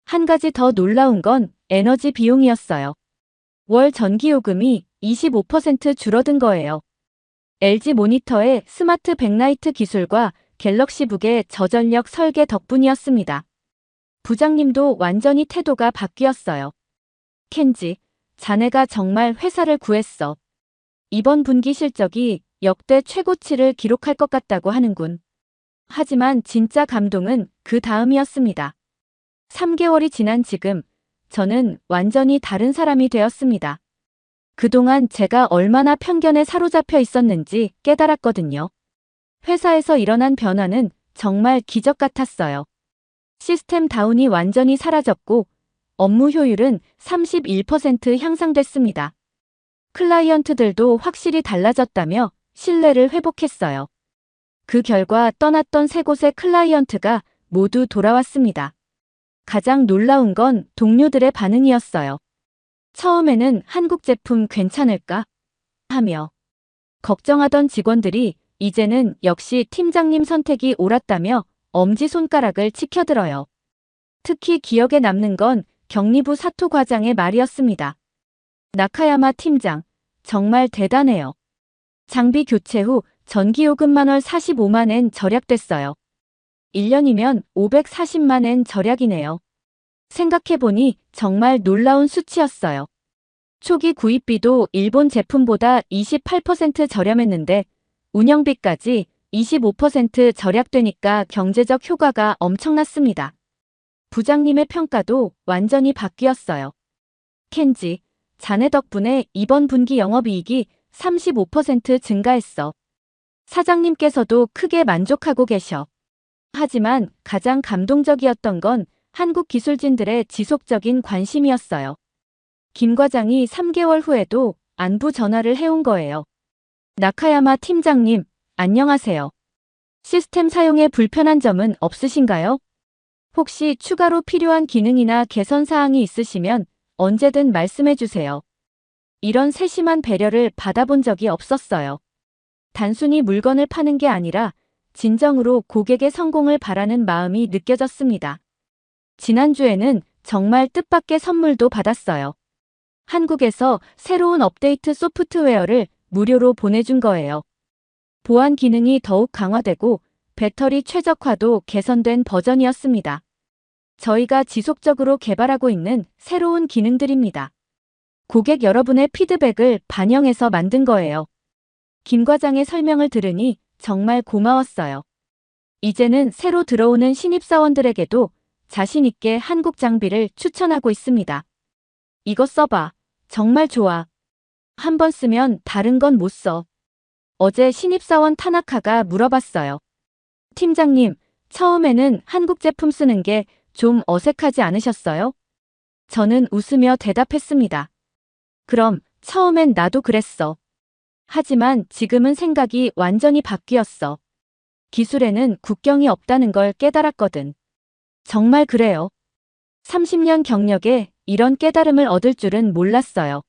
한 가지 더 놀라운 건 에너지 비용이었어요. 월 전기요금이 25% 줄어든 거예요. LG 모니터의 스마트 백라이트 기술과 갤럭시북의 저전력 설계 덕분이었습니다. 부장님도 완전히 태도가 바뀌었어요. 켄지, 자네가 정말 회사를 구했어. 이번 분기 실적이 역대 최고치를 기록할 것 같다고 하는군. 하지만 진짜 감동은 그 다음이었습니다. 3개월이 지난 지금 저는 완전히 다른 사람이 되었습니다. 그동안 제가 얼마나 편견에 사로잡혀 있었는지 깨달았거든요. 회사에서 일어난 변화는 정말 기적 같았어요. 시스템 다운이 완전히 사라졌고 업무 효율은 31% 향상됐습니다. 클라이언트들도 확실히 달라졌다며 신뢰를 회복했어요. 그 결과 떠났던 세 곳의 클라이언트가 모두 돌아왔습니다. 가장 놀라운 건 동료들의 반응이었어요. 처음에는 한국 제품 괜찮을까? 하며 걱정하던 직원들이 이제는 역시 팀장님 선택이 옳았다며 엄지손가락을 치켜들어요. 특히 기억에 남는 건 격리부 사토 과장의 말이었습니다. 나카야마 팀장, 정말 대단해요. 장비 교체 후 전기요금만 월 45만 엔 절약됐어요. 1년이면 540만 엔 절약이네요. 생각해보니 정말 놀라운 수치였어요. 초기 구입비도 일본 제품보다 28% 저렴했는데 운영비까지 25% 절약되니까 경제적 효과가 엄청났습니다. 부장님의 평가도 완전히 바뀌었어요. 켄지, 자네 덕분에 이번 분기 영업이익이 35% 증가했어. 사장님께서도 크게 만족하고 계셔. 하지만 가장 감동적이었던 건 한국 기술진들의 지속적인 관심이었어요. 김 과장이 3개월 후에도 안부 전화를 해온 거예요. 나카야마 팀장님, 안녕하세요. 시스템 사용에 불편한 점은 없으신가요? 혹시 추가로 필요한 기능이나 개선 사항이 있으시면 언제든 말씀해 주세요. 이런 세심한 배려를 받아본 적이 없었어요. 단순히 물건을 파는 게 아니라 진정으로 고객의 성공을 바라는 마음이 느껴졌습니다. 지난주에는 정말 뜻밖의 선물도 받았어요. 한국에서 새로운 업데이트 소프트웨어를 무료로 보내준 거예요. 보안 기능이 더욱 강화되고 배터리 최적화도 개선된 버전이었습니다. 저희가 지속적으로 개발하고 있는 새로운 기능들입니다. 고객 여러분의 피드백을 반영해서 만든 거예요. 김 과장의 설명을 들으니 정말 고마웠어요. 이제는 새로 들어오는 신입사원들에게도 자신 있게 한국 장비를 추천하고 있습니다. 이거 써봐. 정말 좋아. 한번 쓰면 다른 건 못 써. 어제 신입사원 타나카가 물어봤어요. 팀장님, 처음에는 한국 제품 쓰는 게 좀 어색하지 않으셨어요? 저는 웃으며 대답했습니다. 그럼 처음엔 나도 그랬어. 하지만 지금은 생각이 완전히 바뀌었어. 기술에는 국경이 없다는 걸 깨달았거든. 정말 그래요. 30년 경력에 이런 깨달음을 얻을 줄은 몰랐어요.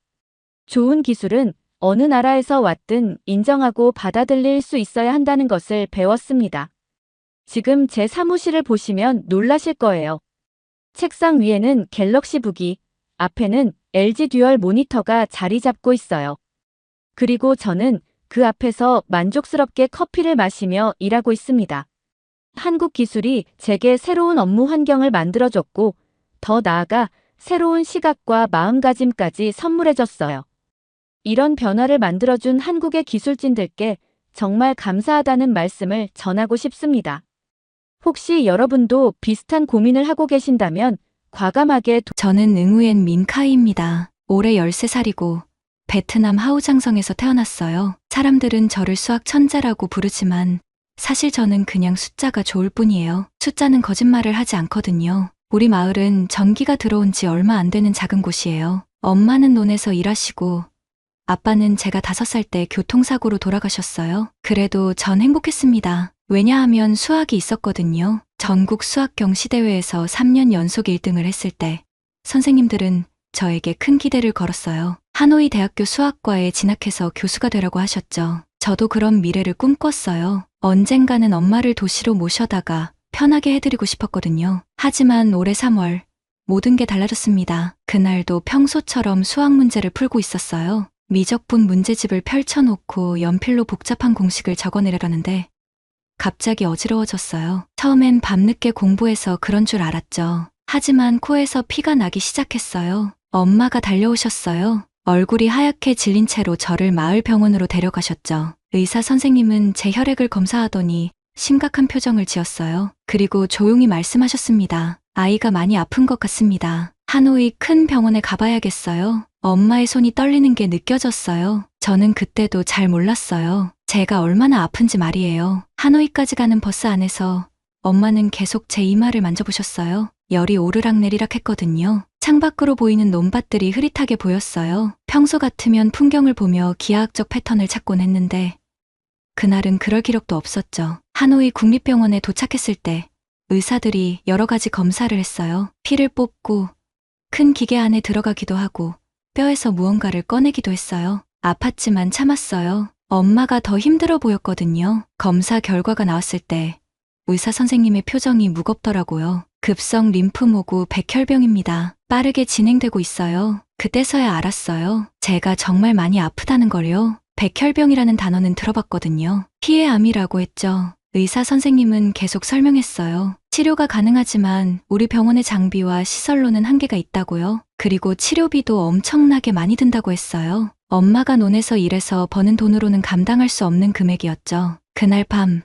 좋은 기술은 어느 나라에서 왔든 인정하고 받아들일 수 있어야 한다는 것을 배웠습니다. 지금 제 사무실을 보시면 놀라실 거예요. 책상 위에는 갤럭시북이, 앞에는 LG 듀얼 모니터가 자리 잡고 있어요. 그리고 저는 그 앞에서 만족스럽게 커피를 마시며 일하고 있습니다. 한국 기술이 제게 새로운 업무 환경을 만들어줬고, 더 나아가 새로운 시각과 마음가짐까지 선물해줬어요. 이런 변화를 만들어준 한국의 기술진들께 정말 감사하다는 말씀을 전하고 싶습니다. 혹시 여러분도 비슷한 고민을 하고 계신다면 과감하게 저는 응우엔 민카이입니다. 올해 13살이고 베트남 하우장성에서 태어났어요. 사람들은 저를 수학 천재라고 부르지만 사실 저는 그냥 숫자가 좋을 뿐이에요. 숫자는 거짓말을 하지 않거든요. 우리 마을은 전기가 들어온 지 얼마 안 되는 작은 곳이에요. 엄마는 논에서 일하시고 아빠는 제가 5살 때 교통사고로 돌아가셨어요. 그래도 전 행복했습니다. 왜냐하면 수학이 있었거든요. 전국 수학 경시대회에서 3년 연속 1등을 했을 때 선생님들은 저에게 큰 기대를 걸었어요. 하노이 대학교 수학과에 진학해서 교수가 되라고 하셨죠. 저도 그런 미래를 꿈꿨어요. 언젠가는 엄마를 도시로 모셔다가 편하게 해드리고 싶었거든요. 하지만 올해 3월 모든 게 달라졌습니다. 그날도 평소처럼 수학 문제를 풀고 있었어요. 미적분 문제집을 펼쳐놓고 연필로 복잡한 공식을 적어내려는데 갑자기 어지러워졌어요. 처음엔 밤늦게 공부해서 그런 줄 알았죠. 하지만 코에서 피가 나기 시작했어요. 엄마가 달려오셨어요. 얼굴이 하얗게 질린 채로 저를 마을 병원으로 데려가셨죠. 의사 선생님은 제 혈액을 검사하더니 심각한 표정을 지었어요. 그리고 조용히 말씀하셨습니다. 아이가 많이 아픈 것 같습니다. 하노이 큰 병원에 가봐야겠어요. 엄마의 손이 떨리는 게 느껴졌어요. 저는 그때도 잘 몰랐어요. 제가 얼마나 아픈지 말이에요. 하노이까지 가는 버스 안에서 엄마는 계속 제 이마를 만져보셨어요. 열이 오르락내리락 했거든요. 창밖으로 보이는 논밭들이 흐릿하게 보였어요. 평소 같으면 풍경을 보며 기하학적 패턴을 찾곤 했는데 그날은 그럴 기력도 없었죠. 하노이 국립병원에 도착했을 때 의사들이 여러 가지 검사를 했어요. 피를 뽑고 큰 기계 안에 들어가기도 하고 뼈에서 무언가를 꺼내기도 했어요. 아팠지만 참았어요. 엄마가 더 힘들어 보였거든요. 검사 결과가 나왔을 때 의사 선생님의 표정이 무겁더라고요. 급성 림프모구 백혈병입니다. 빠르게 진행되고 있어요. 그때서야 알았어요. 제가 정말 많이 아프다는 걸요. 백혈병이라는 단어는 들어봤거든요. 피의 암이라고 했죠. 의사 선생님은 계속 설명했어요. 치료가 가능하지만 우리 병원의 장비와 시설로는 한계가 있다고요. 그리고 치료비도 엄청나게 많이 든다고 했어요. 엄마가 논에서 일해서 버는 돈으로는 감당할 수 없는 금액이었죠. 그날 밤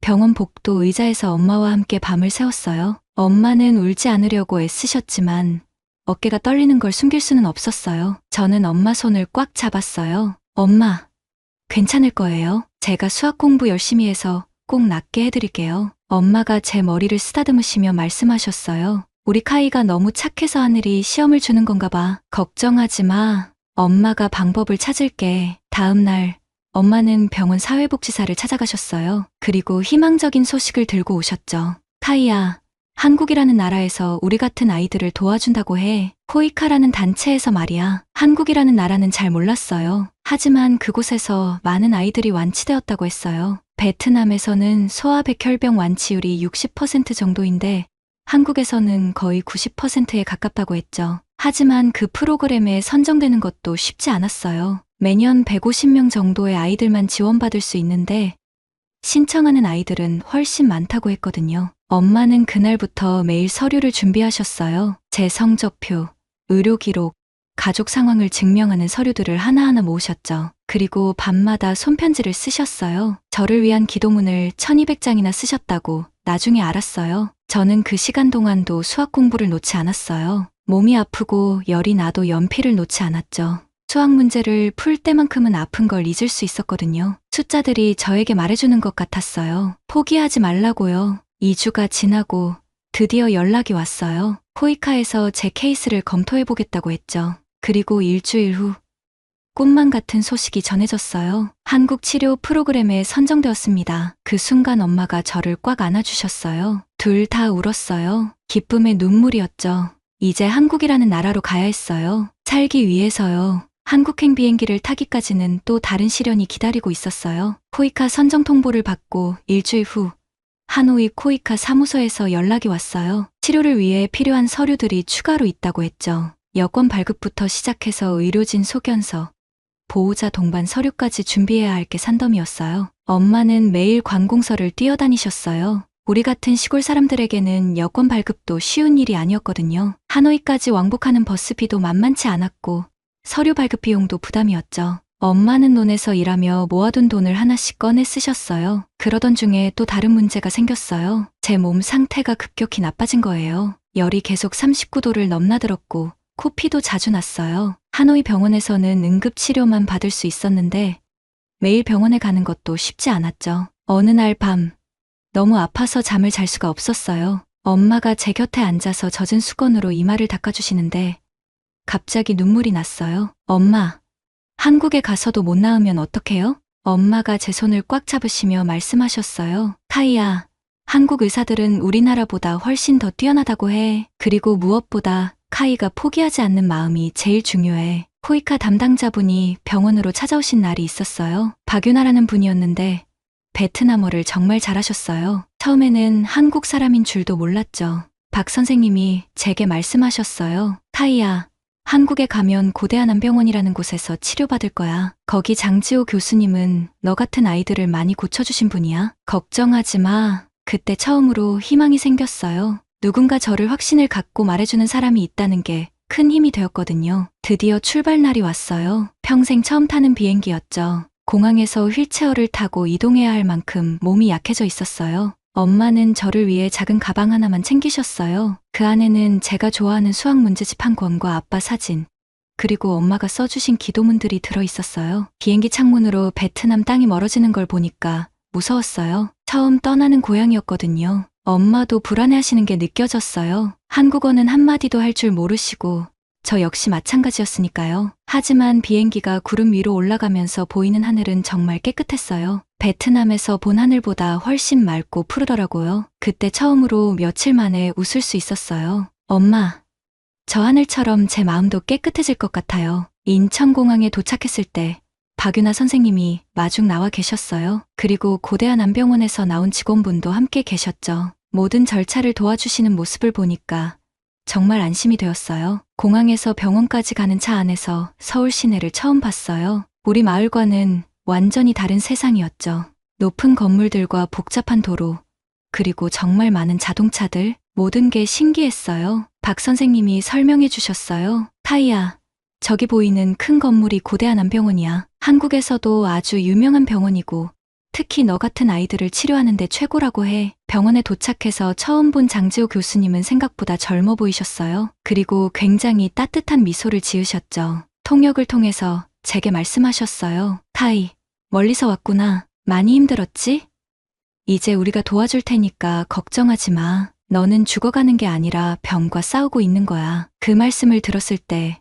병원 복도 의자에서 엄마와 함께 밤을 새웠어요. 엄마는 울지 않으려고 애쓰셨지만 어깨가 떨리는 걸 숨길 수는 없었어요. 저는 엄마 손을 꽉 잡았어요. 엄마, 괜찮을 거예요. 제가 수학 공부 열심히 해서 꼭 낫게 해드릴게요. 엄마가 제 머리를 쓰다듬으시며 말씀하셨어요. 우리 카이가 너무 착해서 하늘이 시험을 주는 건가 봐. 걱정하지 마. 엄마가 방법을 찾을게. 다음 날 엄마는 병원 사회복지사를 찾아가셨어요. 그리고 희망적인 소식을 들고 오셨죠. 카이야, 한국이라는 나라에서 우리 같은 아이들을 도와준다고 해. 코이카라는 단체에서 말이야. 한국이라는 나라는 잘 몰랐어요. 하지만 그곳에서 많은 아이들이 완치되었다고 했어요. 베트남에서는 소아백혈병 완치율이 60% 정도인데 한국에서는 거의 90%에 가깝다고 했죠. 하지만 그 프로그램에 선정되는 것도 쉽지 않았어요. 매년 150명 정도의 아이들만 지원받을 수 있는데 신청하는 아이들은 훨씬 많다고 했거든요. 엄마는 그날부터 매일 서류를 준비하셨어요. 제 성적표, 의료 기록, 가족 상황을 증명하는 서류들을 하나하나 모으셨죠. 그리고 밤마다 손편지를 쓰셨어요. 저를 위한 기도문을 1200장이나 쓰셨다고 나중에 알았어요. 저는 그 시간 동안도 수학 공부를 놓지 않았어요. 몸이 아프고 열이 나도 연필을 놓지 않았죠. 수학 문제를 풀 때만큼은 아픈 걸 잊을 수 있었거든요. 숫자들이 저에게 말해주는 것 같았어요. 포기하지 말라고요. 2주가 지나고 드디어 연락이 왔어요. 코이카에서 제 케이스를 검토해보겠다고 했죠. 그리고 일주일 후 꿈만 같은 소식이 전해졌어요. 한국 치료 프로그램에 선정되었습니다. 그 순간 엄마가 저를 꽉 안아주셨어요. 둘 다 울었어요. 기쁨의 눈물이었죠. 이제 한국이라는 나라로 가야 했어요. 살기 위해서요. 한국행 비행기를 타기까지는 또 다른 시련이 기다리고 있었어요. 코이카 선정 통보를 받고 일주일 후 하노이 코이카 사무소에서 연락이 왔어요. 치료를 위해 필요한 서류들이 추가로 있다고 했죠. 여권 발급부터 시작해서 의료진 소견서, 보호자 동반 서류까지 준비해야 할 게 산더미였어요. 엄마는 매일 관공서를 뛰어다니셨어요. 우리 같은 시골 사람들에게는 여권 발급도 쉬운 일이 아니었거든요. 하노이까지 왕복하는 버스비도 만만치 않았고 서류 발급 비용도 부담이었죠. 엄마는 논에서 일하며 모아둔 돈을 하나씩 꺼내 쓰셨어요. 그러던 중에 또 다른 문제가 생겼어요. 제 몸 상태가 급격히 나빠진 거예요. 열이 계속 39도를 넘나들었고 코피도 자주 났어요. 하노이 병원에서는 응급치료만 받을 수 있었는데 매일 병원에 가는 것도 쉽지 않았죠. 어느 날 밤 너무 아파서 잠을 잘 수가 없었어요. 엄마가 제 곁에 앉아서 젖은 수건으로 이마를 닦아주시는데 갑자기 눈물이 났어요. 엄마, 한국에 가서도 못 나으면 어떡해요? 엄마가 제 손을 꽉 잡으시며 말씀하셨어요. 카이야, 한국 의사들은 우리나라보다 훨씬 더 뛰어나다고 해. 그리고 무엇보다 카이가 포기하지 않는 마음이 제일 중요해. 코이카 담당자분이 병원으로 찾아오신 날이 있었어요. 박유나라는 분이었는데 베트남어를 정말 잘하셨어요. 처음에는 한국 사람인 줄도 몰랐죠. 박 선생님이 제게 말씀하셨어요. 카이야, 한국에 가면 고대한 안병원이라는 곳에서 치료받을 거야. 거기 장지호 교수님은 너 같은 아이들을 많이 고쳐주신 분이야. 걱정하지 마. 그때 처음으로 희망이 생겼어요. 누군가 저를 확신을 갖고 말해주는 사람이 있다는 게 큰 힘이 되었거든요. 드디어 출발 날이 왔어요. 평생 처음 타는 비행기였죠. 공항에서 휠체어를 타고 이동해야 할 만큼 몸이 약해져 있었어요. 엄마는 저를 위해 작은 가방 하나만 챙기셨어요. 그 안에는 제가 좋아하는 수학 문제집 한 권과 아빠 사진, 그리고 엄마가 써주신 기도문들이 들어있었어요. 비행기 창문으로 베트남 땅이 멀어지는 걸 보니까 무서웠어요. 처음 떠나는 고향이었거든요. 엄마도 불안해하시는 게 느껴졌어요. 한국어는 한마디도 할 줄 모르시고 저 역시 마찬가지였으니까요. 하지만 비행기가 구름 위로 올라가면서 보이는 하늘은 정말 깨끗했어요. 베트남에서 본 하늘보다 훨씬 맑고 푸르더라고요. 그때 처음으로 며칠 만에 웃을 수 있었어요. 엄마, 저 하늘처럼 제 마음도 깨끗해질 것 같아요. 인천공항에 도착했을 때 박유나 선생님이 마중 나와 계셨어요. 그리고 고대한 안병원에서 나온 직원분도 함께 계셨죠. 모든 절차를 도와주시는 모습을 보니까 정말 안심이 되었어요. 공항에서 병원까지 가는 차 안에서 서울 시내를 처음 봤어요. 우리 마을과는 완전히 다른 세상이었죠. 높은 건물들과 복잡한 도로, 그리고 정말 많은 자동차들, 모든 게 신기했어요. 박 선생님이 설명해 주셨어요. 타이야, 저기 보이는 큰 건물이 고대한 안병원이야. 한국에서도 아주 유명한 병원이고 특히 너 같은 아이들을 치료하는 데 최고라고 해. 병원에 도착해서 처음 본 장지호 교수님은 생각보다 젊어 보이셨어요. 그리고 굉장히 따뜻한 미소를 지으셨죠. 통역을 통해서 제게 말씀하셨어요. 타이, 멀리서 왔구나. 많이 힘들었지? 이제 우리가 도와줄 테니까 걱정하지 마. 너는 죽어가는 게 아니라 병과 싸우고 있는 거야. 그 말씀을 들었을 때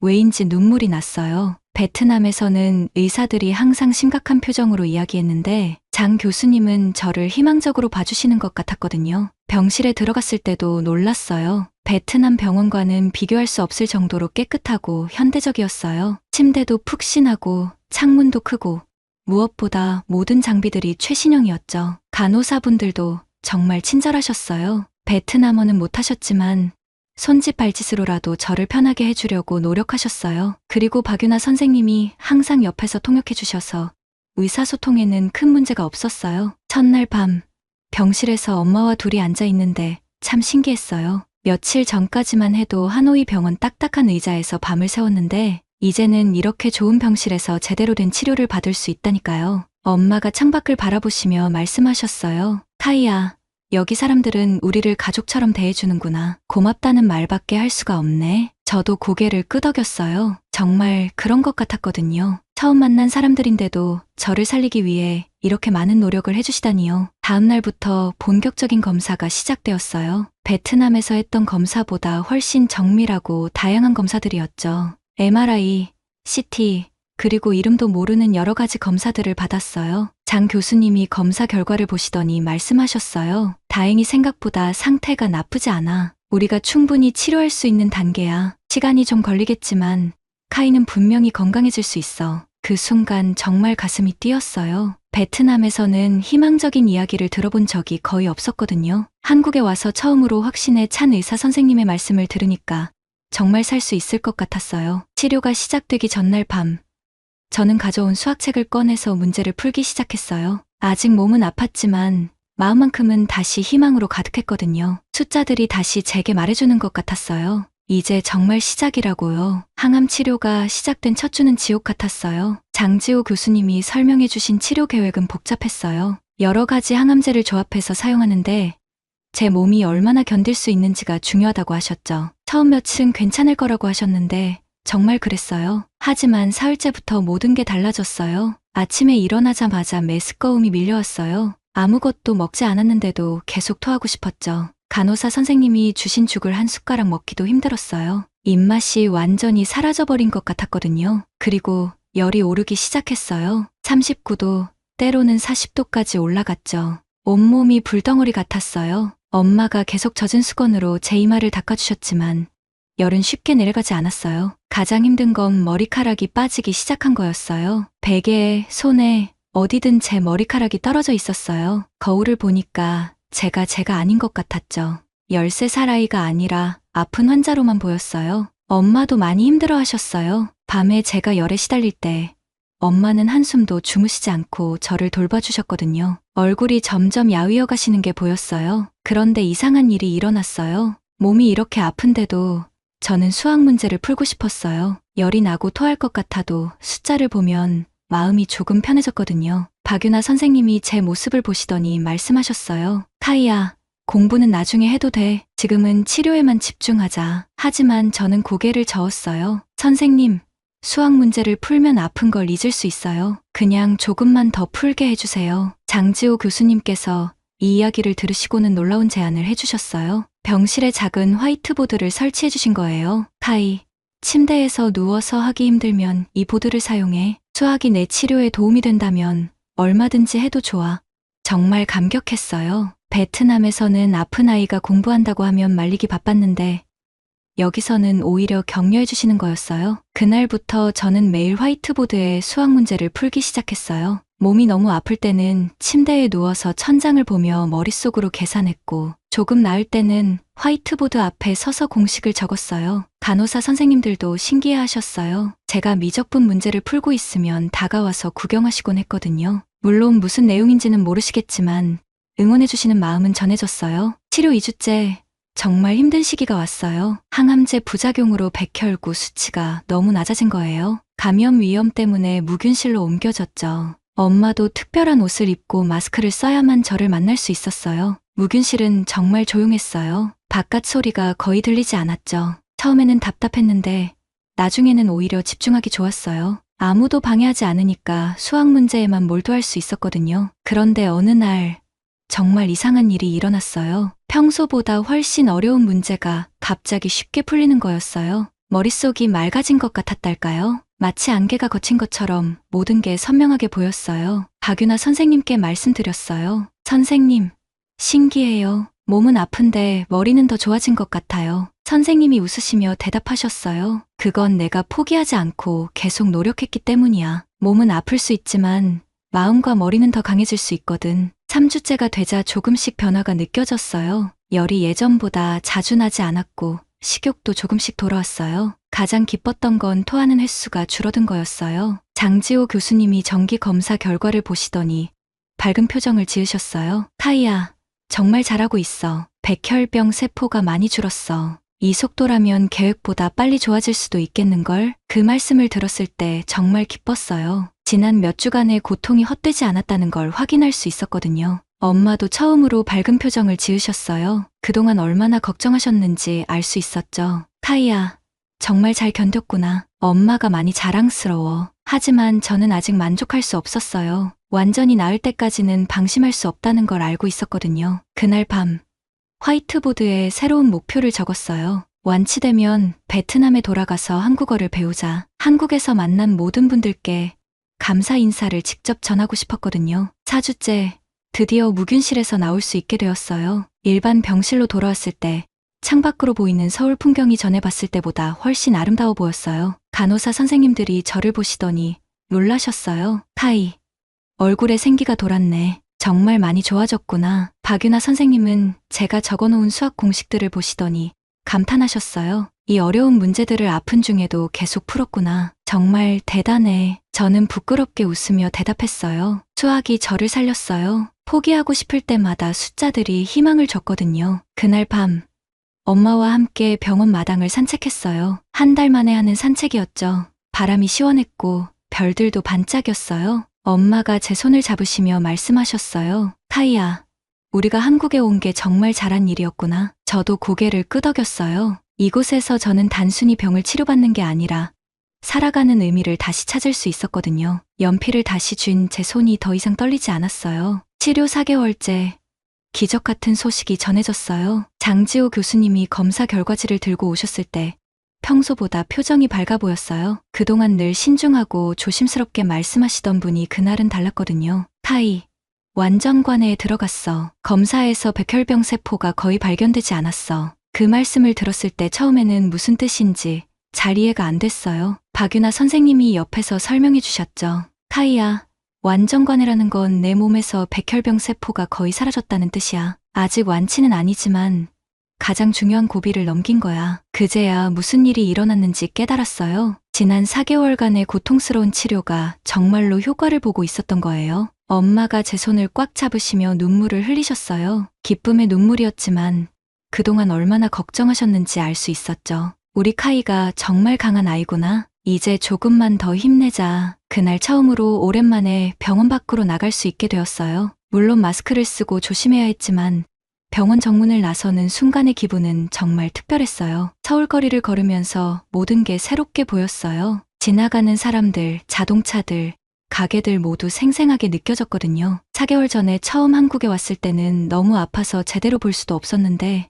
왜인지 눈물이 났어요. 베트남에서는 의사들이 항상 심각한 표정으로 이야기했는데 장 교수님은 저를 희망적으로 봐주시는 것 같았거든요. 병실에 들어갔을 때도 놀랐어요. 베트남 병원과는 비교할 수 없을 정도로 깨끗하고 현대적이었어요. 침대도 푹신하고 창문도 크고 무엇보다 모든 장비들이 최신형이었죠. 간호사분들도 정말 친절하셨어요. 베트남어는 못하셨지만 손짓 발짓으로라도 저를 편하게 해주려고 노력하셨어요. 그리고 박유나 선생님이 항상 옆에서 통역해 주셔서 의사소통에는 큰 문제가 없었어요. 첫날 밤 병실에서 엄마와 둘이 앉아 있는데 참 신기했어요. 며칠 전까지만 해도 하노이 병원 딱딱한 의자에서 밤을 새웠는데 이제는 이렇게 좋은 병실에서 제대로 된 치료를 받을 수 있다니까요. 엄마가 창밖을 바라보시며 말씀하셨어요. 타이야, 여기 사람들은 우리를 가족처럼 대해주는구나. 고맙다는 말밖에 할 수가 없네. 저도 고개를 끄덕였어요. 정말 그런 것 같았거든요. 처음 만난 사람들인데도 저를 살리기 위해 이렇게 많은 노력을 해주시다니요. 다음 날부터 본격적인 검사가 시작되었어요. 베트남에서 했던 검사보다 훨씬 정밀하고 다양한 검사들이었죠. MRI, CT, 그리고 이름도 모르는 여러 가지 검사들을 받았어요. 장 교수님이 검사 결과를 보시더니 말씀하셨어요. 다행히 생각보다 상태가 나쁘지 않아. 우리가 충분히 치료할 수 있는 단계야. 시간이 좀 걸리겠지만 카이는 분명히 건강해질 수 있어. 그 순간 정말 가슴이 뛰었어요. 베트남에서는 희망적인 이야기를 들어본 적이 거의 없었거든요. 한국에 와서 처음으로 확신에 찬 의사 선생님의 말씀을 들으니까 정말 살 수 있을 것 같았어요. 치료가 시작되기 전날 밤, 저는 가져온 수학책을 꺼내서 문제를 풀기 시작했어요. 아직 몸은 아팠지만 마음만큼은 다시 희망으로 가득했거든요. 숫자들이 다시 제게 말해주는 것 같았어요. 이제 정말 시작이라고요. 항암 치료가 시작된 첫 주는 지옥 같았어요. 장지호 교수님이 설명해 주신 치료 계획은 복잡했어요. 여러 가지 항암제를 조합해서 사용하는데 제 몸이 얼마나 견딜 수 있는지가 중요하다고 하셨죠. 처음 며칠은 괜찮을 거라고 하셨는데 정말 그랬어요. 하지만 사흘째부터 모든 게 달라졌어요. 아침에 일어나자마자 메스꺼움이 밀려왔어요. 아무것도 먹지 않았는데도 계속 토하고 싶었죠. 간호사 선생님이 주신 죽을 한 숟가락 먹기도 힘들었어요. 입맛이 완전히 사라져버린 것 같았거든요. 그리고 열이 오르기 시작했어요. 39도, 때로는 40도까지 올라갔죠. 온몸이 불덩어리 같았어요. 엄마가 계속 젖은 수건으로 제 이마를 닦아주셨지만 열은 쉽게 내려가지 않았어요. 가장 힘든 건 머리카락이 빠지기 시작한 거였어요. 베개에, 손에, 어디든 제 머리카락이 떨어져 있었어요. 거울을 보니까 제가 아닌 것 같았죠. 13살 아이가 아니라 아픈 환자로만 보였어요. 엄마도 많이 힘들어 하셨어요. 밤에 제가 열에 시달릴 때 엄마는 한숨도 주무시지 않고 저를 돌봐주셨거든요. 얼굴이 점점 야위어 가시는 게 보였어요. 그런데 이상한 일이 일어났어요. 몸이 이렇게 아픈데도 저는 수학 문제를 풀고 싶었어요. 열이 나고 토할 것 같아도 숫자를 보면 마음이 조금 편해졌거든요. 박유나 선생님이 제 모습을 보시더니 말씀하셨어요. 타이야, 공부는 나중에 해도 돼. 지금은 치료에만 집중하자. 하지만 저는 고개를 저었어요. 선생님, 수학 문제를 풀면 아픈 걸 잊을 수 있어요. 그냥 조금만 더 풀게 해주세요. 장지호 교수님께서 이 이야기를 들으시고는 놀라운 제안을 해주셨어요. 병실에 작은 화이트보드를 설치해 주신 거예요. 카이, 침대에서 누워서 하기 힘들면 이 보드를 사용해. 수학이 내 치료에 도움이 된다면 얼마든지 해도 좋아. 정말 감격했어요. 베트남에서는 아픈 아이가 공부한다고 하면 말리기 바빴는데 여기서는 오히려 격려해 주시는 거였어요. 그날부터 저는 매일 화이트보드에 수학 문제를 풀기 시작했어요. 몸이 너무 아플 때는 침대에 누워서 천장을 보며 머릿속으로 계산했고, 조금 나을 때는 화이트보드 앞에 서서 공식을 적었어요. 간호사 선생님들도 신기해 하셨어요. 제가 미적분 문제를 풀고 있으면 다가와서 구경하시곤 했거든요. 물론 무슨 내용인지는 모르시겠지만 응원해주시는 마음은 전해졌어요. 치료 2주째 정말 힘든 시기가 왔어요. 항암제 부작용으로 백혈구 수치가 너무 낮아진 거예요. 감염 위험 때문에 무균실로 옮겨졌죠. 엄마도 특별한 옷을 입고 마스크를 써야만 저를 만날 수 있었어요. 무균실은 정말 조용했어요. 바깥 소리가 거의 들리지 않았죠. 처음에는 답답했는데 나중에는 오히려 집중하기 좋았어요. 아무도 방해하지 않으니까 수학 문제에만 몰두할 수 있었거든요. 그런데 어느 날 정말 이상한 일이 일어났어요. 평소보다 훨씬 어려운 문제가 갑자기 쉽게 풀리는 거였어요. 머릿속이 맑아진 것 같았달까요? 마치 안개가 걷힌 것처럼 모든 게 선명하게 보였어요. 박유나 선생님께 말씀드렸어요. 선생님, 신기해요. 몸은 아픈데 머리는 더 좋아진 것 같아요. 선생님이 웃으시며 대답하셨어요. 그건 내가 포기하지 않고 계속 노력했기 때문이야. 몸은 아플 수 있지만 마음과 머리는 더 강해질 수 있거든. 3주째가 되자 조금씩 변화가 느껴졌어요. 열이 예전보다 자주 나지 않았고 식욕도 조금씩 돌아왔어요. 가장 기뻤던 건 토하는 횟수가 줄어든 거였어요. 장지호 교수님이 정기 검사 결과를 보시더니 밝은 표정을 지으셨어요. 카이야, 정말 잘하고 있어. 백혈병 세포가 많이 줄었어. 이 속도라면 계획보다 빨리 좋아질 수도 있겠는걸? 그 말씀을 들었을 때 정말 기뻤어요. 지난 몇 주간의 고통이 헛되지 않았다는 걸 확인할 수 있었거든요. 엄마도 처음으로 밝은 표정을 지으셨어요. 그동안 얼마나 걱정하셨는지 알 수 있었죠. 카이야, 정말 잘 견뎠구나. 엄마가 많이 자랑스러워. 하지만 저는 아직 만족할 수 없었어요. 완전히 나을 때까지는 방심할 수 없다는 걸 알고 있었거든요. 그날 밤, 화이트보드에 새로운 목표를 적었어요. 완치되면 베트남에 돌아가서 한국어를 배우자. 한국에서 만난 모든 분들께 감사 인사를 직접 전하고 싶었거든요. 4주째, 드디어 무균실에서 나올 수 있게 되었어요. 일반 병실로 돌아왔을 때 창밖으로 보이는 서울 풍경이 전에 봤을 때보다 훨씬 아름다워 보였어요. 간호사 선생님들이 저를 보시더니 놀라셨어요. 카이, 얼굴에 생기가 돌았네. 정말 많이 좋아졌구나. 박유나 선생님은 제가 적어놓은 수학 공식들을 보시더니 감탄하셨어요. 이 어려운 문제들을 아픈 중에도 계속 풀었구나. 정말 대단해. 저는 부끄럽게 웃으며 대답했어요. 수학이 저를 살렸어요. 포기하고 싶을 때마다 숫자들이 희망을 줬거든요. 그날 밤, 엄마와 함께 병원 마당을 산책했어요. 한 달 만에 하는 산책이었죠. 바람이 시원했고 별들도 반짝였어요. 엄마가 제 손을 잡으시며 말씀하셨어요. 카이야, 우리가 한국에 온 게 정말 잘한 일이었구나. 저도 고개를 끄덕였어요. 이곳에서 저는 단순히 병을 치료받는 게 아니라 살아가는 의미를 다시 찾을 수 있었거든요. 연필을 다시 쥔 제 손이 더 이상 떨리지 않았어요. 치료 4개월째, 기적 같은 소식이 전해졌어요. 장지호 교수님이 검사 결과지를 들고 오셨을 때 평소보다 표정이 밝아 보였어요. 그동안 늘 신중하고 조심스럽게 말씀하시던 분이 그날은 달랐거든요. 카이, 완전관해에 들어갔어. 검사에서 백혈병 세포가 거의 발견되지 않았어. 그 말씀을 들었을 때 처음에는 무슨 뜻인지 잘 이해가 안 됐어요. 박유나 선생님이 옆에서 설명해 주셨죠. 카이야, 완전관해라는 건 내 몸에서 백혈병 세포가 거의 사라졌다는 뜻이야. 아직 완치는 아니지만 가장 중요한 고비를 넘긴 거야. 그제야 무슨 일이 일어났는지 깨달았어요. 지난 4개월간의 고통스러운 치료가 정말로 효과를 보고 있었던 거예요. 엄마가 제 손을 꽉 잡으시며 눈물을 흘리셨어요. 기쁨의 눈물이었지만 그동안 얼마나 걱정하셨는지 알 수 있었죠. 우리 카이가 정말 강한 아이구나. 이제 조금만 더 힘내자. 그날 처음으로 오랜만에 병원 밖으로 나갈 수 있게 되었어요. 물론 마스크를 쓰고 조심해야 했지만 병원 정문을 나서는 순간의 기분은 정말 특별했어요. 서울거리를 걸으면서 모든 게 새롭게 보였어요. 지나가는 사람들, 자동차들, 가게들 모두 생생하게 느껴졌거든요. 4개월 전에 처음 한국에 왔을 때는 너무 아파서 제대로 볼 수도 없었는데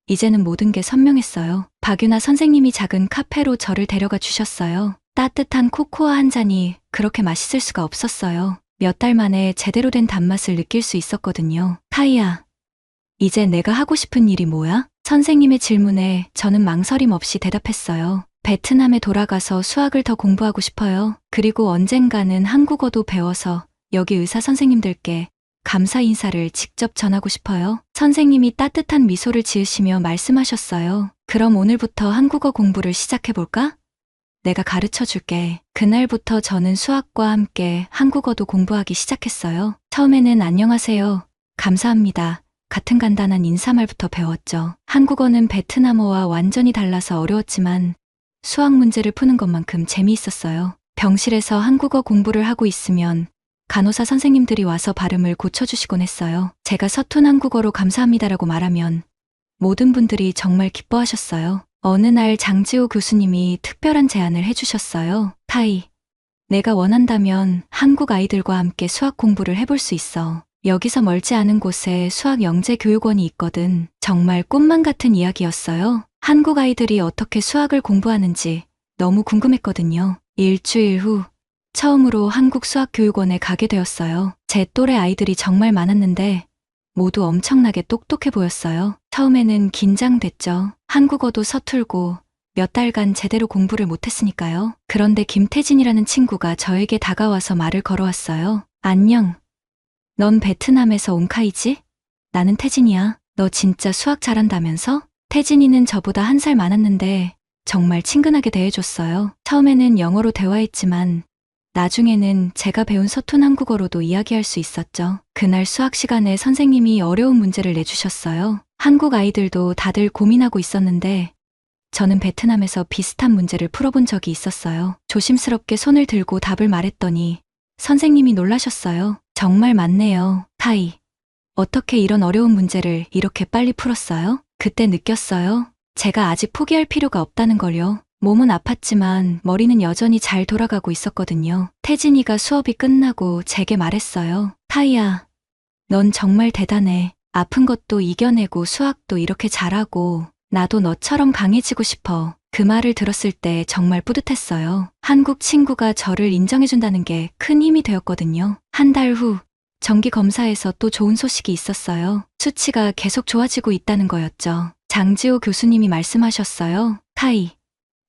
이제는 모든 게 선명했어요. 박유나 선생님이 작은 카페로 저를 데려가 주셨어요. 따뜻한 코코아 한 잔이 그렇게 맛있을 수가 없었어요. 몇 달 만에 제대로 된 단맛을 느낄 수 있었거든요. 타이야, 이제 내가 하고 싶은 일이 뭐야? 선생님의 질문에 저는 망설임 없이 대답했어요. 베트남에 돌아가서 수학을 더 공부하고 싶어요. 그리고 언젠가는 한국어도 배워서 여기 의사 선생님들께 감사 인사를 직접 전하고 싶어요. 선생님이 따뜻한 미소를 지으시며 말씀하셨어요. 그럼 오늘부터 한국어 공부를 시작해볼까? 내가 가르쳐 줄게. 그날부터 저는 수학과 함께 한국어도 공부하기 시작했어요. 처음에는 안녕하세요, 감사합니다 같은 간단한 인사말부터 배웠죠. 한국어는 베트남어와 완전히 달라서 어려웠지만 수학 문제를 푸는 것만큼 재미있었어요. 병실에서 한국어 공부를 하고 있으면 간호사 선생님들이 와서 발음을 고쳐주시곤 했어요. 제가 서툰 한국어로 감사합니다라고 말하면 모든 분들이 정말 기뻐하셨어요. 어느 날 장지호 교수님이 특별한 제안을 해주셨어요. 타이, 내가 원한다면 한국 아이들과 함께 수학 공부를 해볼 수 있어. 여기서 멀지 않은 곳에 수학 영재 교육원이 있거든. 정말 꿈만 같은 이야기였어요. 한국 아이들이 어떻게 수학을 공부하는지 너무 궁금했거든요. 일주일 후 처음으로 한국 수학교육원에 가게 되었어요. 제 또래 아이들이 정말 많았는데 모두 엄청나게 똑똑해 보였어요. 처음에는 긴장됐죠. 한국어도 서툴고 몇 달간 제대로 공부를 못했으니까요. 그런데 김태진이라는 친구가 저에게 다가와서 말을 걸어왔어요. 안녕. 넌 베트남에서 온 카이지? 나는 태진이야. 너 진짜 수학 잘한다면서? 태진이는 저보다 1살 많았는데 정말 친근하게 대해줬어요. 처음에는 영어로 대화했지만 나중에는 제가 배운 서툰 한국어로도 이야기할 수 있었죠. 그날 수학 시간에 선생님이 어려운 문제를 내주셨어요. 한국 아이들도 다들 고민하고 있었는데 저는 베트남에서 비슷한 문제를 풀어본 적이 있었어요. 조심스럽게 손을 들고 답을 말했더니 선생님이 놀라셨어요. 정말 맞네요, 타이. 어떻게 이런 어려운 문제를 이렇게 빨리 풀었어요? 그때 느꼈어요. 제가 아직 포기할 필요가 없다는 걸요. 몸은 아팠지만 머리는 여전히 잘 돌아가고 있었거든요. 태진이가 수업이 끝나고 제게 말했어요. 타이야, 넌 정말 대단해. 아픈 것도 이겨내고 수학도 이렇게 잘하고 나도 너처럼 강해지고 싶어. 그 말을 들었을 때 정말 뿌듯했어요. 한국 친구가 저를 인정해준다는 게 큰 힘이 되었거든요. 한 달 후 정기 검사에서 또 좋은 소식이 있었어요. 수치가 계속 좋아지고 있다는 거였죠. 장지호 교수님이 말씀하셨어요. 타이,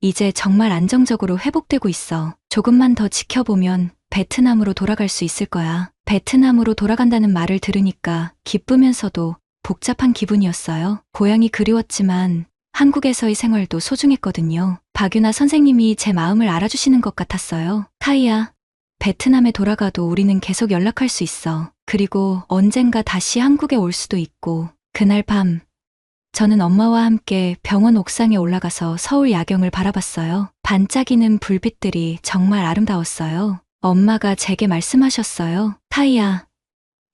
이제 정말 안정적으로 회복되고 있어. 조금만 더 지켜보면 베트남으로 돌아갈 수 있을 거야. 베트남으로 돌아간다는 말을 들으니까 기쁘면서도 복잡한 기분이었어요. 고향이 그리웠지만 한국에서의 생활도 소중했거든요. 박유나 선생님이 제 마음을 알아주시는 것 같았어요. 타이야, 베트남에 돌아가도 우리는 계속 연락할 수 있어. 그리고 언젠가 다시 한국에 올 수도 있고. 그날 밤 저는 엄마와 함께 병원 옥상에 올라가서 서울 야경을 바라봤어요. 반짝이는 불빛들이 정말 아름다웠어요. 엄마가 제게 말씀하셨어요. 타이야,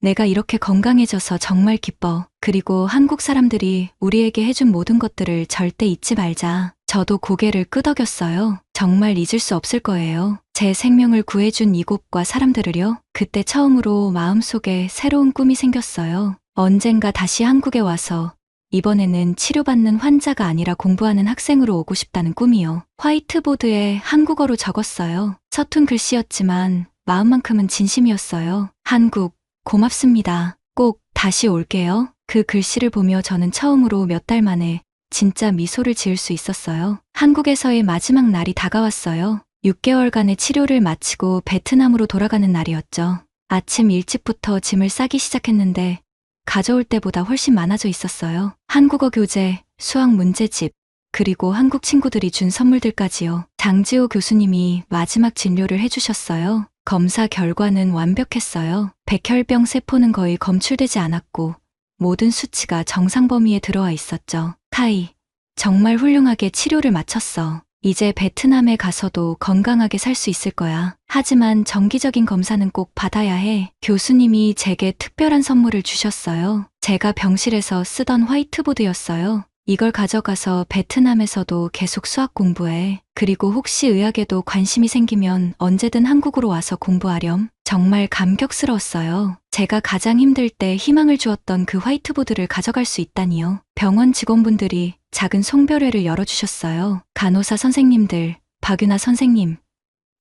내가 이렇게 건강해져서 정말 기뻐. 그리고 한국 사람들이 우리에게 해준 모든 것들을 절대 잊지 말자. 저도 고개를 끄덕였어요. 정말 잊을 수 없을 거예요. 제 생명을 구해준 이곳과 사람들을요. 그때 처음으로 마음속에 새로운 꿈이 생겼어요. 언젠가 다시 한국에 와서 이번에는 치료받는 환자가 아니라 공부하는 학생으로 오고 싶다는 꿈이요. 화이트보드에 한국어로 적었어요. 서툰 글씨였지만 마음만큼은 진심이었어요. 한국, 고맙습니다. 꼭 다시 올게요. 그 글씨를 보며 저는 처음으로 몇 달 만에 진짜 미소를 지을 수 있었어요. 한국에서의 마지막 날이 다가왔어요. 6개월간의 치료를 마치고 베트남으로 돌아가는 날이었죠. 아침 일찍부터 짐을 싸기 시작했는데 가져올 때보다 훨씬 많아져 있었어요. 한국어 교재, 수학 문제집, 그리고 한국 친구들이 준 선물들까지요. 장지호 교수님이 마지막 진료를 해주셨어요. 검사 결과는 완벽했어요. 백혈병 세포는 거의 검출되지 않았고 모든 수치가 정상 범위에 들어와 있었죠. 타이, 정말 훌륭하게 치료를 마쳤어. 이제 베트남에 가서도 건강하게 살 수 있을 거야. 하지만 정기적인 검사는 꼭 받아야 해. 교수님이 제게 특별한 선물을 주셨어요. 제가 병실에서 쓰던 화이트보드였어요. 이걸 가져가서 베트남에서도 계속 수학 공부해. 그리고 혹시 의학에도 관심이 생기면 언제든 한국으로 와서 공부하렴. 정말 감격스러웠어요. 제가 가장 힘들 때 희망을 주었던 그 화이트보드를 가져갈 수 있다니요. 병원 직원분들이 작은 송별회를 열어주셨어요. 간호사 선생님들, 박유나 선생님,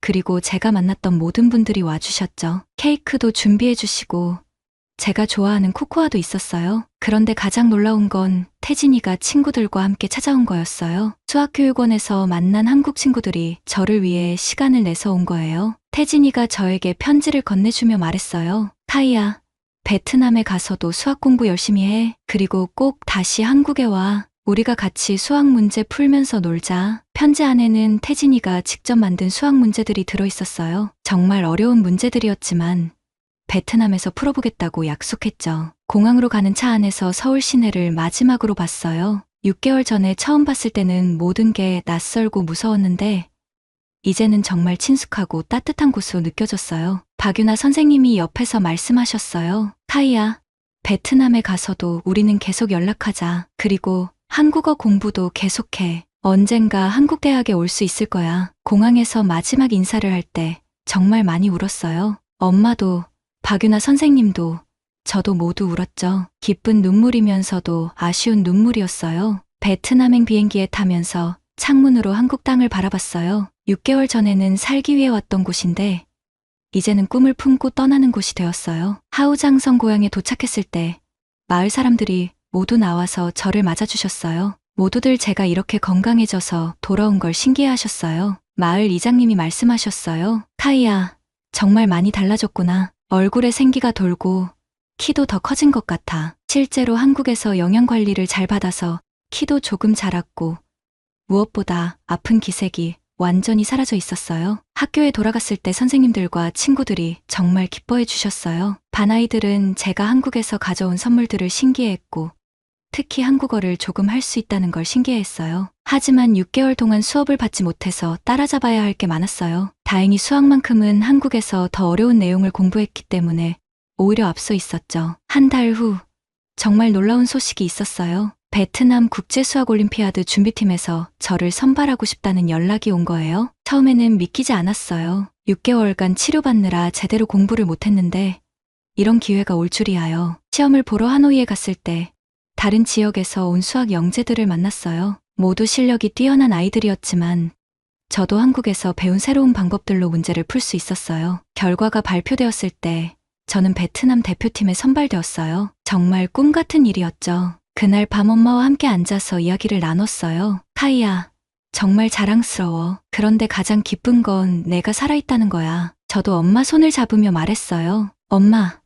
그리고 제가 만났던 모든 분들이 와주셨죠. 케이크도 준비해주시고 제가 좋아하는 코코아도 있었어요. 그런데 가장 놀라운 건 태진이가 친구들과 함께 찾아온 거였어요. 수학교육원에서 만난 한국 친구들이 저를 위해 시간을 내서 온 거예요. 태진이가 저에게 편지를 건네주며 말했어요. 카이야, 베트남에 가서도 수학 공부 열심히 해. 그리고 꼭 다시 한국에 와. 우리가 같이 수학 문제 풀면서 놀자. 편지 안에는 태진이가 직접 만든 수학 문제들이 들어있었어요. 정말 어려운 문제들이었지만 베트남에서 풀어보겠다고 약속했죠. 공항으로 가는 차 안에서 서울 시내를 마지막으로 봤어요. 6개월 전에 처음 봤을 때는 모든 게 낯설고 무서웠는데 이제는 정말 친숙하고 따뜻한 곳으로 느껴졌어요. 박유나 선생님이 옆에서 말씀하셨어요. 카이야, 베트남에 가서도 우리는 계속 연락하자. 그리고 한국어 공부도 계속해. 언젠가 한국 대학에 올 수 있을 거야. 공항에서 마지막 인사를 할 때 정말 많이 울었어요. 엄마도, 박유나 선생님도, 저도 모두 울었죠. 기쁜 눈물이면서도 아쉬운 눈물이었어요. 베트남행 비행기에 타면서 창문으로 한국 땅을 바라봤어요. 6개월 전에는 살기 위해 왔던 곳인데 이제는 꿈을 품고 떠나는 곳이 되었어요. 하우장성 고향에 도착했을 때 마을 사람들이 모두 나와서 저를 맞아주셨어요. 모두들 제가 이렇게 건강해져서 돌아온 걸 신기해하셨어요. 마을 이장님이 말씀하셨어요. 카이야, 정말 많이 달라졌구나. 얼굴에 생기가 돌고 키도 더 커진 것 같아. 실제로 한국에서 영양관리를 잘 받아서 키도 조금 자랐고 무엇보다 아픈 기색이 완전히 사라져 있었어요. 학교에 돌아갔을 때 선생님들과 친구들이 정말 기뻐해 주셨어요. 반아이들은 제가 한국에서 가져온 선물들을 신기해했고 특히 한국어를 조금 할 수 있다는 걸 신기해했어요. 하지만 6개월 동안 수업을 받지 못해서 따라잡아야 할 게 많았어요. 다행히 수학만큼은 한국에서 더 어려운 내용을 공부했기 때문에 오히려 앞서 있었죠. 한 달 후 정말 놀라운 소식이 있었어요. 베트남 국제수학올림피아드 준비팀에서 저를 선발하고 싶다는 연락이 온 거예요. 처음에는 믿기지 않았어요. 6개월간 치료받느라 제대로 공부를 못했는데 이런 기회가 올 줄이야요. 시험을 보러 하노이에 갔을 때 다른 지역에서 온 수학 영재들을 만났어요. 모두 실력이 뛰어난 아이들이었지만 저도 한국에서 배운 새로운 방법들로 문제를 풀 수 있었어요. 결과가 발표되었을 때 저는 베트남 대표팀에 선발되었어요. 정말 꿈 같은 일이었죠. 그날 밤 엄마와 함께 앉아서 이야기를 나눴어요. 카이야, 정말 자랑스러워. 그런데 가장 기쁜 건 내가 살아있다는 거야. 저도 엄마 손을 잡으며 말했어요. 엄마,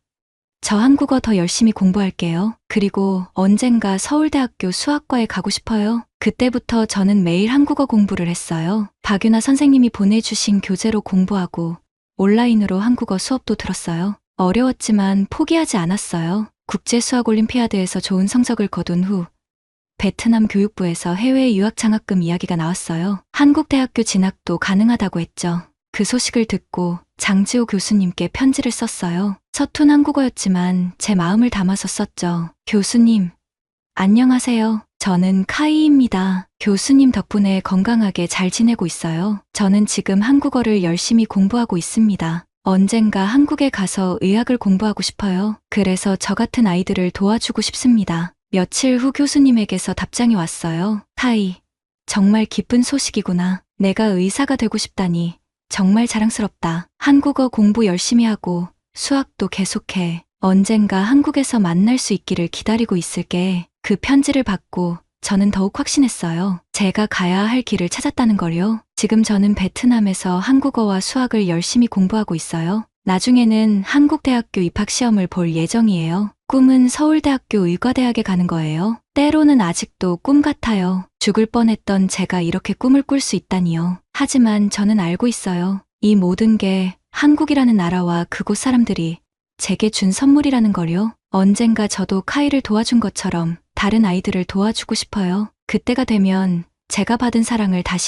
저 한국어 더 열심히 공부할게요. 그리고 언젠가 서울대학교 수학과에 가고 싶어요. 그때부터 저는 매일 한국어 공부를 했어요. 박유나 선생님이 보내주신 교재로 공부하고 온라인으로 한국어 수업도 들었어요. 어려웠지만 포기하지 않았어요. 국제수학올림피아드에서 좋은 성적을 거둔 후 베트남 교육부에서 해외 유학 장학금 이야기가 나왔어요. 한국 대학교 진학도 가능하다고 했죠. 그 소식을 듣고 장지호 교수님께 편지를 썼어요. 서툰 한국어였지만 제 마음을 담아서 썼죠. 교수님, 안녕하세요. 저는 카이입니다. 교수님 덕분에 건강하게 잘 지내고 있어요. 저는 지금 한국어를 열심히 공부하고 있습니다. 언젠가 한국에 가서 의학을 공부하고 싶어요. 그래서 저 같은 아이들을 도와주고 싶습니다. 며칠 후 교수님에게서 답장이 왔어요. 카이, 정말 기쁜 소식이구나. 내가 의사가 되고 싶다니 정말 자랑스럽다. 한국어 공부 열심히 하고 수학도 계속해. 언젠가 한국에서 만날 수 있기를 기다리고 있을게. 그 편지를 받고 저는 더욱 확신했어요. 제가 가야 할 길을 찾았다는 걸요. 지금 저는 베트남에서 한국어와 수학을 열심히 공부하고 있어요. 나중에는 한국대학교 입학시험을 볼 예정이에요. 꿈은 서울대학교 의과대학에 가는 거예요. 때로는 아직도 꿈 같아요. 죽을 뻔했던 제가 이렇게 꿈을 꿀 수 있다니요. 하지만 저는 알고 있어요. 이 모든 게 한국이라는 나라와 그곳 사람들이 제게 준 선물이라는 걸요. 언젠가 저도 카이를 도와준 것처럼 다른 아이들을 도와주고 싶어요. 그때가 되면 제가 받은 사랑을 다시